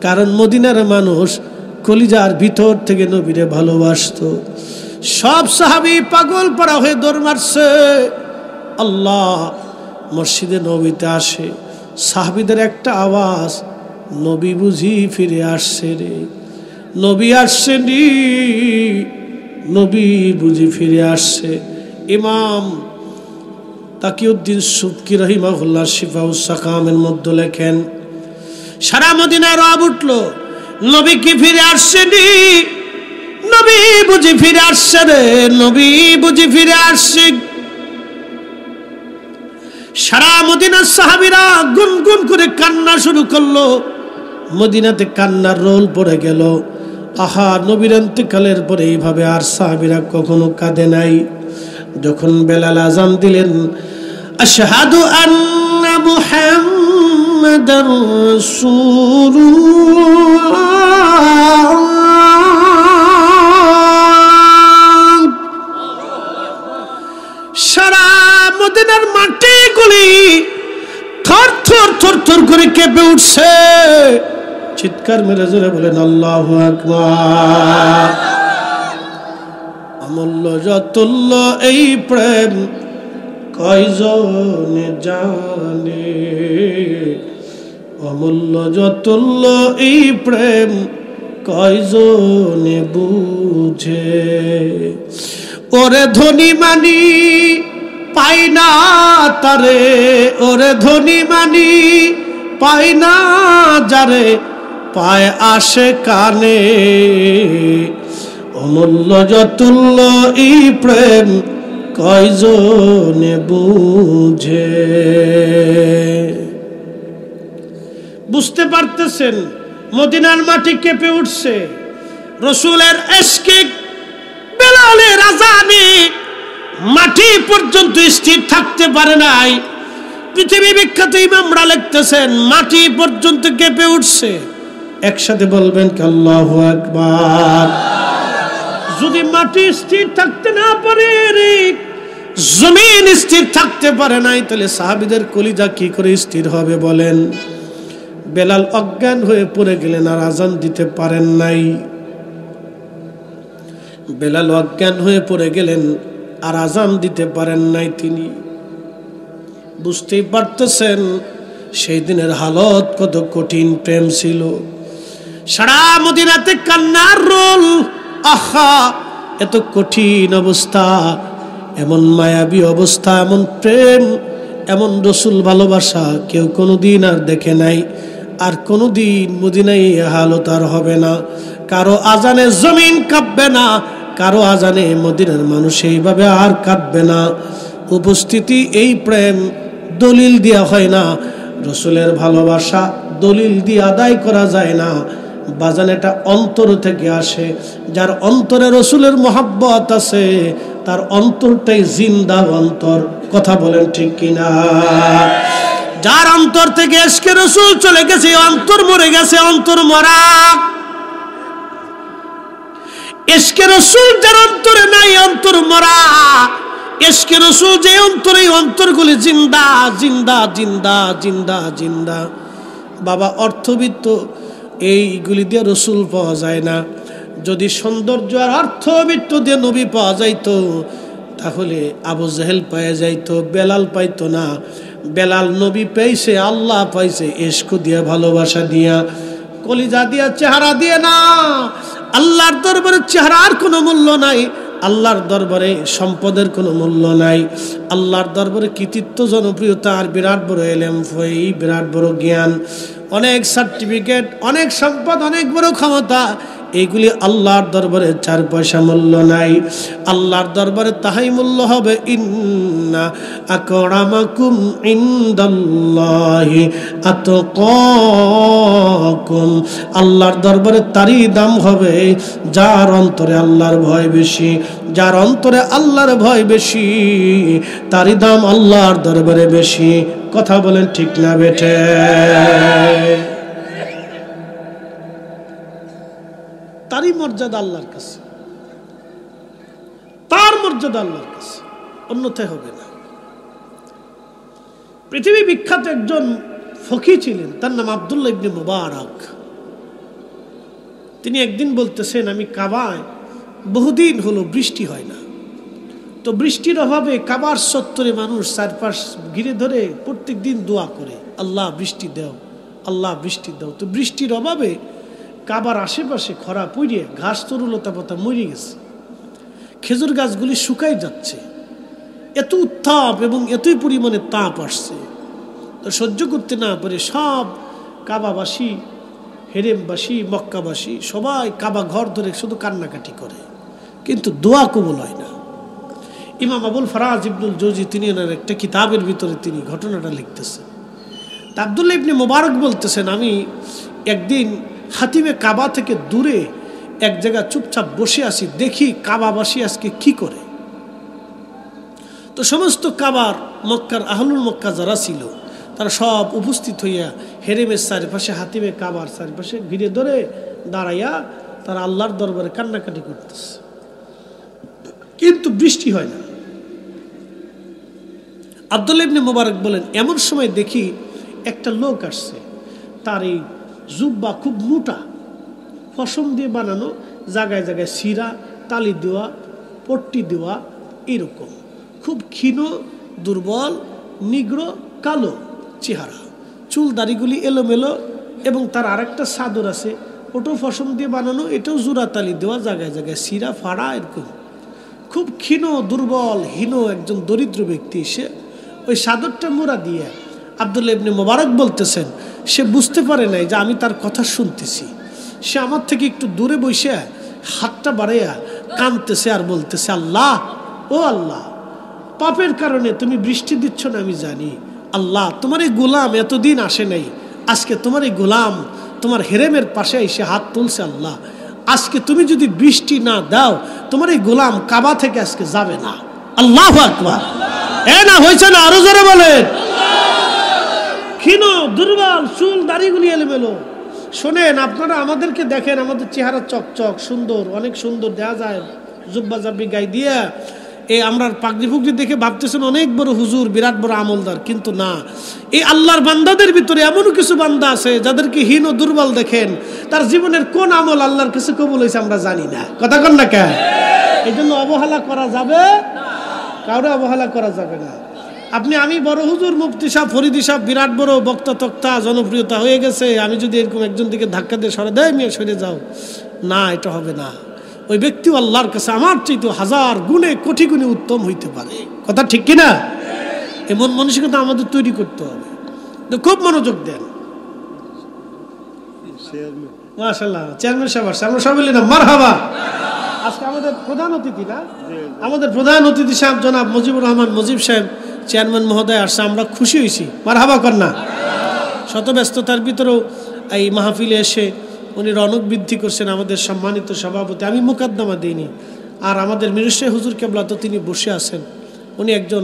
কারণ মদিনার মানুষ কলিজার ভিতর থেকে নবীরে ভালোবাসতো। সব সাহাবী পাগল পাড়া হয়ে দৌড় মারছে। আল্লাহ মসজিদে নবীতে আসে, সাহাবীদের একটা আওয়াজ, নবী বুঝি ফিরে আসছে রে, নবী আসছেনি, নবী বুঝি ফিরে আসছে। ইমাম তাকিউদ্দিন সুবকি রাহিমাহুল্লাহ শিফাউস সাকামের মধ্যে লেখেন, সারা মদিনায় রব উঠল, নবী কি ফিরে আসছেনি, নবী বুঝি ফিরে আসছে রে, নবী বুঝি ফিরে আসছে। সারা মদিনার সাহাবীরা গুনগুন করে কান্না শুরু করলো। মদিনাতে কান্নার রোল পড়ে গেল। আহা, নবীর ইন্তেকালের পরে এইভাবে আর সাহাবীরা কখনো কাঁদে নাই। যখন বেলাল আযান দিলেন, আশহাদু আন্না মুহাম্মাদার রাসূলুল্লাহ, সারা মদিনার মাটিগুলি থর থর থর থর করে কেঁপে উঠছে। চিৎকার মেরে জোরে বলেন আল্লাহু আকবার। অমূল্য যতুল্য এই প্রেম কয়জনে জানে, অমূল্য যতুল্য এই প্রেম কয়জনে বুঝে। ওরে ধনী মানি পাই না তারে, ওরে ধনী মানি পাই না যারে, পায় আসে কানে। অমূল্য যতুল্য এই প্রেম কয়জনে বুঝে। বুঝতে পারতেছেন মদিনার মাটি কেঁপে উঠছে। রসুলের ইশকে বেলালের আযানে মাটি পর্যন্ত স্থির থাকতে পারে নাই। পৃথিবী বিখ্যাত ইমামরা লিখতেছেন মাটি পর্যন্ত কেঁপে উঠছে। একসাথে বলবেন কি আল্লাহু আকবার। যদি মাটি স্থির থাকতে না পারে, জমিন স্থির থাকতে পারে নাই, তাহলে সাহাবীদের কলিজা কি করে স্থির হবে বলেন? বেলাল অজ্ঞান হয়ে পড়ে গেলেন, আর আযান দিতে পারেন নাই। বেলাল অজ্ঞান হয়ে পড়ে গেলেন, আর আযান দিতে পারেন নাই তিনি। বুঝতেই পারতেছেন সেই দিনের হালত কত কঠিন প্রেম ছিল। সারা মদিনাতে কান্নার রোল। আহা, এত কঠিন অবস্থা, এমন মায়াবী অবস্থা, এমন প্রেম, এমন রসুল ভালোবাসা কেউ কোনোদিন আর দেখে নাই। আর কোনোদিন মদিনায় এই হালত আর হবে না। কারো আজানে জমিন কাঁপবে না, কারো আজানে মদিনার মানুষ এইভাবে আর কাঁদবে না। উপস্থিতি এই প্রেম দলিল দেয়া হয় না। রসুলের ভালোবাসা দলিল দিয়ে আদায় করা যায় না। বাজান এটা অন্তর থেকে আসে। যার অন্তরে রসুলের মহব্বত আছে তার অন্তরটাই জিন্দা অন্তর। কথা বলেন ঠিক কিনা? যার অন্তর থেকে ইশকে রসুল চলে গেছে অন্তর মরে গেছে, অন্তর মরা। ইশকে রসুল যার অন্তরে নাই অন্তর মরা। ইশকে রসুল যে অন্তরে, অন্তরগুলি জিন্দা জিন্দা জিন্দা জিন্দা জিন্দা। বাবা অর্থবিত্ত এইগুলি দিয়ে রসুল পাওয়া যায় না। যদি সৌন্দর্য আর অর্থবিত্ত দিয়ে নবী পাওয়া যাইতো তাহলে আবু জেহেল পাওয়া যাইতো, বেলাল পাইতো না। বেলাল নবী পাইছে, আল্লাহ পাইছে ইশক দিয়ে, ভালোবাসা দিয়া, কলিজা দিয়া, চেহারা দিয়ে না। আল্লাহর দরবারে চেহারার কোনো মূল্য নাই, আল্লাহর দরবারে সম্পদের কোনো মূল্য নাই। আল্লাহর দরবারে কৃতিত্ব, জনপ্রিয়তা আর বিরাট বড় এলেম, বিরাট বড় জ্ঞান, অনেক সার্টিফিকেট, অনেক সম্পদ, অনেক বড় ক্ষমতা, এইগুলি আল্লাহর দরবারে 4 পয়সা মূল্য নাই। আল্লাহর দরবারে তাহাই মূল্য হবে ইন্না আকরামাকুম ইনদাল্লাহি আতকাকুম। আল্লাহর দরবারে তারই দাম হবে যার অন্তরে আল্লাহর ভয় বেশি। যার অন্তরে আল্লাহর ভয় বেশি তারই দাম আল্লাহর দরবারে বেশি। কথা বলেন ঠিক না বেঠে? তারই মর্যাদা আল্লাহর কাছে, তার মর্যাদা আল্লাহর কাছে, অন্যথায় হবে না। পৃথিবী বিখ্যাত একজন ফকিহ ছিলেন, তার নাম আব্দুল্লাহ ইবনে মুবারক। তিনি একদিন বলতেছেন, আমি কাবায় বহুদিন হলো বৃষ্টি হয় না, তো বৃষ্টির অভাবে কাবার চত্বরে মানুষ চারপাশ ঘিরে ধরে প্রত্যেক দিন দোয়া করে, আল্লাহ বৃষ্টি দাও, আল্লাহ বৃষ্টি দাও। তো বৃষ্টির অভাবে কাবার আশেপাশে খরা পড়িয়ে ঘাস তরুলতা পাতা মরে গেছে, খেজুর গাছগুলি শুকাই যাচ্ছে, এত উত্তাপ এবং এতই পরিমাণে তাপ আসছে। তো সহ্য করতে না পারে সব কাবাবাসী, হেরেমবাসী, মক্কাবাসী সবাই কাবা ঘর ধরে শুধু কান্নাকাটি করে, কিন্তু দোয়া কবুল হয় না। ইমাম আবুল ফারাজ ইবনুল জৌজি তিনি ওনার একটা কিতাবের ভিতরে তিনি ঘটনাটা লিখতেছেন। তা আব্দুল্লাহ ইবনে মুবারক বলতেছেন, আমি একদিন হাতিমে কাবা থেকে দূরে এক জায়গা চুপচাপ বসে আছি, দেখি কাবাবাসী আজকে কি করে। তো সমস্ত কাবার মক্কার আহলুল মক্কা যারা ছিল তারা সব উপস্থিত হইয়া হেরেমের চারিপাশে, হাতিমে কাবার চারিপাশে ঘিরে ধরে দাঁড়াইয়া তারা আল্লাহর দরবারে কান্নাকাটি করতেছে, কিন্তু বৃষ্টি হয় না। আব্দুল্লাহ ইবনে মুবারক বলেন, এমন সময় দেখি একটা লোক আসছে, তার এই জুব্বা খুব মোটা, পশম দিয়ে বানানো, জায়গায় জায়গায় সিরা, তালি দেওয়া, পট্টি দেওয়া, এরকম খুব ক্ষীণ, দুর্বল, নিগ্র, কালো চেহারা, চুল দাড়িগুলি এলোমেলো, এবং তার আরেকটা চাদর আছে, ওটাও পশম দিয়ে বানানো, এটাও জোড়া তালি দেওয়া, জায়গায় জায়গায় সিরা ফাড়া, এরকম খুব ক্ষীণ, দুর্বল, হীন একজন দরিদ্র ব্যক্তি। সে ওই চাদরটা মোড়া দিয়ে, আব্দুল্লাহ ইবনে মুবারক বলতেছেন, সে বুঝতে পারে নাই যে আমি তার কথা শুনতেছি। সে আমার থেকে একটু দূরে বসে হাতটা বাড়াইয়া কাঁদতেছে আর বলতেছে, আল্লাহ, ও আল্লাহ, পাপের কারণে তুমি বৃষ্টি দিচ্ছ না আমি জানি, আল্লাহ তোমার এই গোলাম এতদিন আসে নাই, আজকে তোমার এই গোলাম তোমার হেরেমের পাশে এসে হাত তুলছে, আল্লাহ আজকে তুমি যদি বৃষ্টি না দাও তোমার এই গোলাম কাবা থেকে আজকে যাবে না। আল্লাহু আকবার। এ না হয়েছে না? আরো জোরে বলেন। ক্ষীণ, দুর্বল, চুল দাড়িগুলি এলোমেলো। শোনেন, আপনারা আমাদেরকে দেখেন, আমাদের চেহারা চকচক সুন্দর, অনেক সুন্দর দেখা যায়, জুব্বা জাব্বি গাই দিয়ে, এই আমরা পাগড়ি ফুগড়ি দেখে ভাবতেছেন অনেক বড় হুজুর, বিরাট বড় আমলদার, কিন্তু না। এই আল্লাহর বান্দাদের ভিতরে এমনও কিছু বান্দা আছে যাদেরকে হীন ও দুর্বল দেখেন, তার জীবনের কোন আমল আল্লাহর কাছে কবুল হয়েছে আমরা জানি না। কথা কন না কেন? এই জন্য অবহেলা করা যাবে না, কাউরে অবহেলা করা যাবে না। আমি বড় হুজুর, মুফতি সাহেব, ফরিদি সাহেব, বিরাট বড় বক্তা তক্তা, জনপ্রিয়তা হয়ে গেছে, আমি যদি এরকম একজন দিকে ধাক্কা দিয়ে সরে দেয়, মেয়ে সরে যাও, না, এটা হবে না। ওই ব্যক্তিও আল্লাহর কাছে আমার চাইতে হাজার গুণে, কোটি গুণে উত্তম হইতে পারে। কথা ঠিক কিনা? এমন মানসিকতা আমাদের তৈরি করতে হবে। তো খুব মনোযোগ দেন। মাশাআল্লাহ, চেয়ারম্যান সাহেব আসছে, আমরা সবাই বলি না মারহাবা। আজকে আমাদের প্রধান অতিথি না, আমাদের প্রধান অতিথি সাহেব জনাব মুজিবুর রহমান মুজিব সাহেব, চেয়ারম্যান মহোদয় আসছে, আমরা খুশি হয়েছি। মারহাবা কর না। শত ব্যস্ততার ভিতরেও এই মাহফিলে এসে উনি রনক বৃদ্ধি করছেন, আমাদের সম্মানিত সভাপতি। আমি মুকদ্দমা দিইনি। আর আমাদের মিরশাহ হুজুর কেবলা তো তিনি বসে আছেন, উনি একজন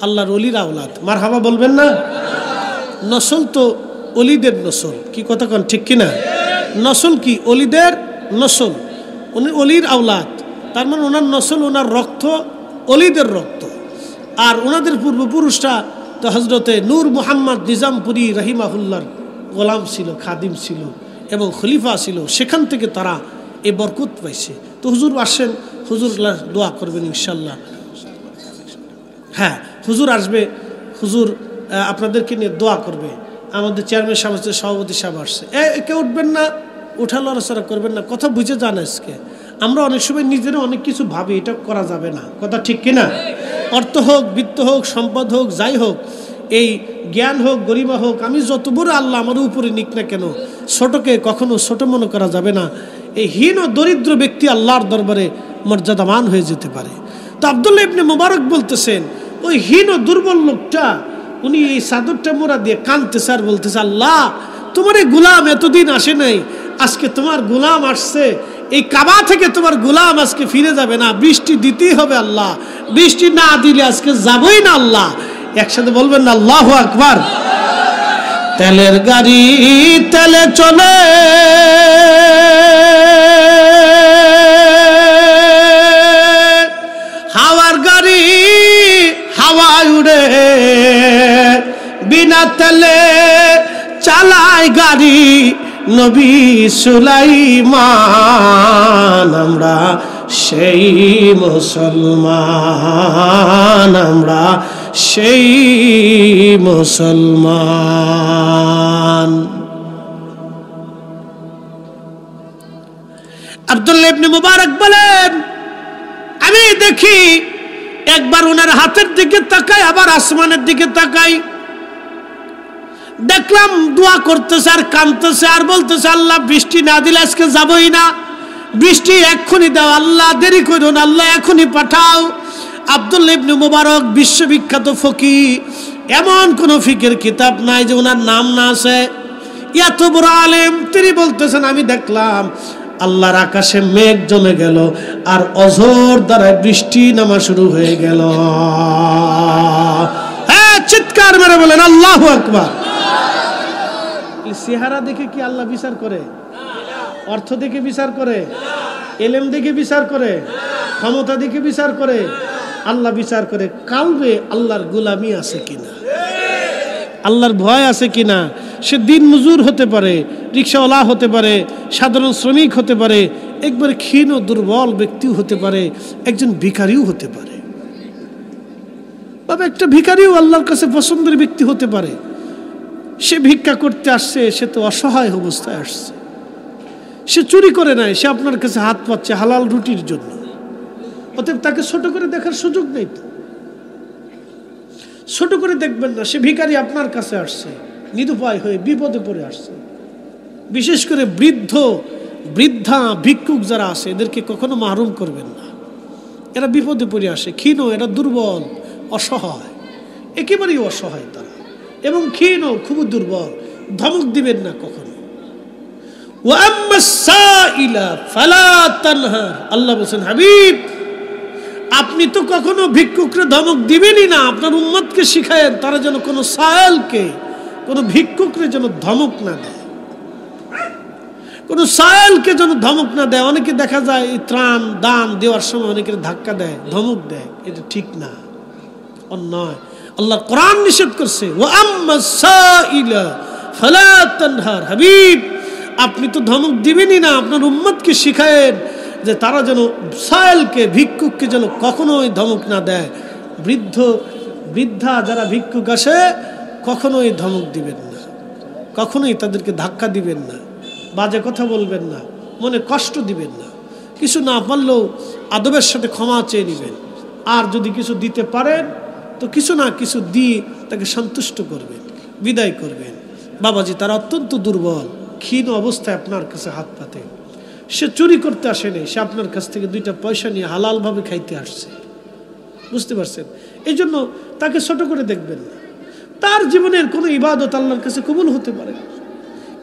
আল্লাহর অলির আওলাদ। মারহাবা বলবেন না? নসল তো অলিদের নসল, কি কথা কন ঠিক কিনা? নসল কি? অলিদের নসল। উনি অলির আওলাদ, তার মানে ওনার নসল, ওনার রক্ত অলিদের রক্ত। আর ওনাদের পূর্বপুরুষরা তো হজরতে নূর মুহাম্মদ নিজামপুরি রহিমাহুল্লাহর গোলাম ছিল, খাদিম ছিল এবং খলিফা ছিল, সেখান থেকে তারা এই বরকত পাইছে। তো হুজুর আসেন, হুজুর দোয়া করবেন ইনশাল্লাহ। হ্যাঁ, হুজুর আসবে, হুজুর আপনাদেরকে নিয়ে দোয়া করবে। আমাদের চেয়ারম্যান সাহেব আসছে, সভাপতি সাহেব আসছে। কেউ উঠবেন না, উঠা লড়াচড়া করবেন না, কথা বুঝে যান। আজকে আমরা অনেক সময় নিজেরা অনেক কিছু ভাবি, এটা করা যাবে না। কথা ঠিক কিনা? অর্থ হোক, বিত্ত হোক, সম্পদ হোক, যাই হোক, এই জ্ঞান হোক, গরিমা হোক, আমি যত বড় আল্লাহ আমার উপরে নিক না কেন, ছোটকে কখনো ছোট মনে করা যাবে না। এই হীন ও দরিদ্র ব্যক্তি আল্লাহর দরবারে মর্যাদাবান হয়ে যেতে পারে। তো আব্দুল্লাহ ইবনে মুবারক বলতেছেন, ওই হীন ও দুর্বল লোকটা উনি এই চাদরটা মোড়া দিয়ে কাঁদতেছে আর বলতেছে, আল্লাহ তোমার এই গোলাম এতদিন আসে নাই, আজকে তোমার গোলাম আসছে, এই কাবা থেকে তোমার গোলাম আজকে ফিরে যাবে না, বৃষ্টি দিতেই হবে আল্লাহ, বৃষ্টি না দিলে আজকে যাবই না আল্লাহ। একসাথে বলবেন না আল্লাহু আকবার। তেলের গাড়ি তেলে চলে, হাওয়ার গাড়ি হাওয়ায় উড়ে, বিনা তেলে চালায় গাড়ি নবী সুলাইমান। আমরা সেই মুসলমান, আমরা সেই মুসলমান। আব্দুল্লাহ ইবনে মুবারক বলেন, আমি দেখি একবার ওনার হাতের দিকে তাকাই, আবার আসমানের দিকে তাকাই, দেখলাম দোয়া করতেছে আর কাঁদতেছে আর বলতেছে, আল্লাহ বৃষ্টি না দিলে আজকে যাবই না, বৃষ্টি এক্ষুনি দাও আল্লাহ, দেরি করো না আল্লাহ, এখনই পাঠাও। আব্দুল্লাহ ইবনে মুবারক বিশ্ববিখ্যাত ফকিহ, এমন কোন ফিকের কিতাব নাই যে ওনার নাম না আছে, এত বড় আলেম। তিনি বলতেছেন, আমি দেখলাম আল্লাহর আকাশে মেঘ জমে গেল আর অঝোর দ্বারা বৃষ্টি নামা শুরু হয়ে গেল। হ্যাঁ, চিৎকার মেরে বলেন আল্লাহু আকবার। চেহারা দেখে কি আল্লাহ বিচার করে? অর্থ দেখে বিচার করে? এলেম দেখে বিচার করে? ক্ষমতা দেখে বিচার করে? আল্লাহ বিচার করে কালবে আল্লাহর গোলামি আছে কিনা, আল্লাহর ভয় আছে কিনা। সে দিন মজুর হতে পারে, রিক্সাওয়ালা হতে পারে, সাধারণ শ্রমিক হতে পারে, একবারে ক্ষীণ ও দুর্বল ব্যক্তিও হতে পারে, একজন ভিখারিও হতে পারে। তবে একটা ভিখারিও আল্লাহর কাছে পছন্দের ব্যক্তি হতে পারে। সে ভিক্ষা করতে আসছে, সে তো অসহায় অবস্থায় আসছে, সে চুরি করে নাই, সে আপনার কাছে হাত পাচ্ছে হালাল রুটির জন্য। অতএব তাকে ছোট করে দেখার সুযোগ নেই, তো ছোট করে দেখবেন না। সে ভিখারি আপনার কাছে আসছে, নিরুপায় হয়ে বিপদে পড়ে আসছে। বিশেষ করে বৃদ্ধা ভিক্ষুক যারা আছে, এদেরকে কখনো মাহরুম করবেন না। এরা বিপদে পড়ে আসে, ক্ষীণ, এরা দুর্বল, অসহায়, একেবারেই অসহায় তারা, এবং ক্ষীণ, খুব দুর্বল। ধমক দিবেন না কখনো। আল্লাহ বলছেন, হাবিব আপনি তো কখনো ভিক্ষুকরে ধমক দিবেনই না, আপনার উম্মতকে শিখায়েন তারা যেন কোনো সায়েলকে, কোনো ভিক্ষুকরে যেন ধমক না দেয়, কোনো সায়েলকে যেন ধমক না দেয়। অনেকে দেখা যায় এই ত্রাণ দান দেওয়ার সময় অনেকের ধাক্কা দেয়, ধমক দেয়, এটা ঠিক না, অন্যায়। আল্লাহ কোরআন নিষেধ করছে, হাবিব আপনি তো ধমক দিবেনই না, আপনার উম্মতকে শিখায়েন যে তারা যেন সায়েলকে, ভিক্ষুককে যেন কখনোই ধমক না দেয়। বৃদ্ধা যারা ভিক্ষুক আসে, কখনোই ধমক দিবেন না, কখনোই তাদেরকে ধাক্কা দিবেন না, বাজে কথা বলবেন না, মনে কষ্ট দিবেন না। কিছু না পারলেও আদবের সাথে ক্ষমা চেয়ে নেবেন। আর যদি কিছু দিতে পারেন তো কিছু না কিছু দিয়ে তাকে সন্তুষ্ট করবেন, বিদায় করবেন। বাবাজি তারা অত্যন্ত দুর্বল, ক্ষীণ অবস্থায় আপনার কাছে হাত পাতে। সে চুরি করতে আসেনি, সে আপনার কাছ থেকে 2টা পয়সা নিয়ে হালালভাবে খাইতে আসছে। বুঝতে পারছেন? এই জন্য তাকে ছোট করে দেখবেন না। তার জীবনের কোনো ইবাদত আল্লাহর কাছে কবুল হতে পারে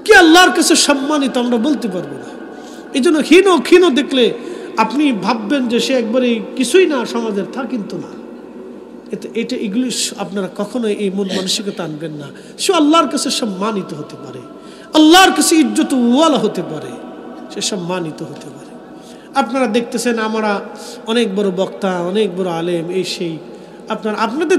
কি আল্লাহর কাছে সম্মানিত আমরা বলতে পারবো না। এই জন্য ক্ষীণ দেখলে আপনি ভাববেন যে সে একবারে কিছুই না সমাজের, তা কিন্তু না। এটা এগুলি আপনারা কখনোই এই মন মানসিকতা আনবেন না। সে আল্লাহর কাছে সম্মানিত হতে পারে, আল্লাহর কাছে ইজ্জত ওয়ালা হতে পারে, সে সম্মানিত হতে পারে। আপনারা দেখতেছেন আমরা অনেক বড় বক্তা, অনেক বড় আলেম, এই সেই আপনাদের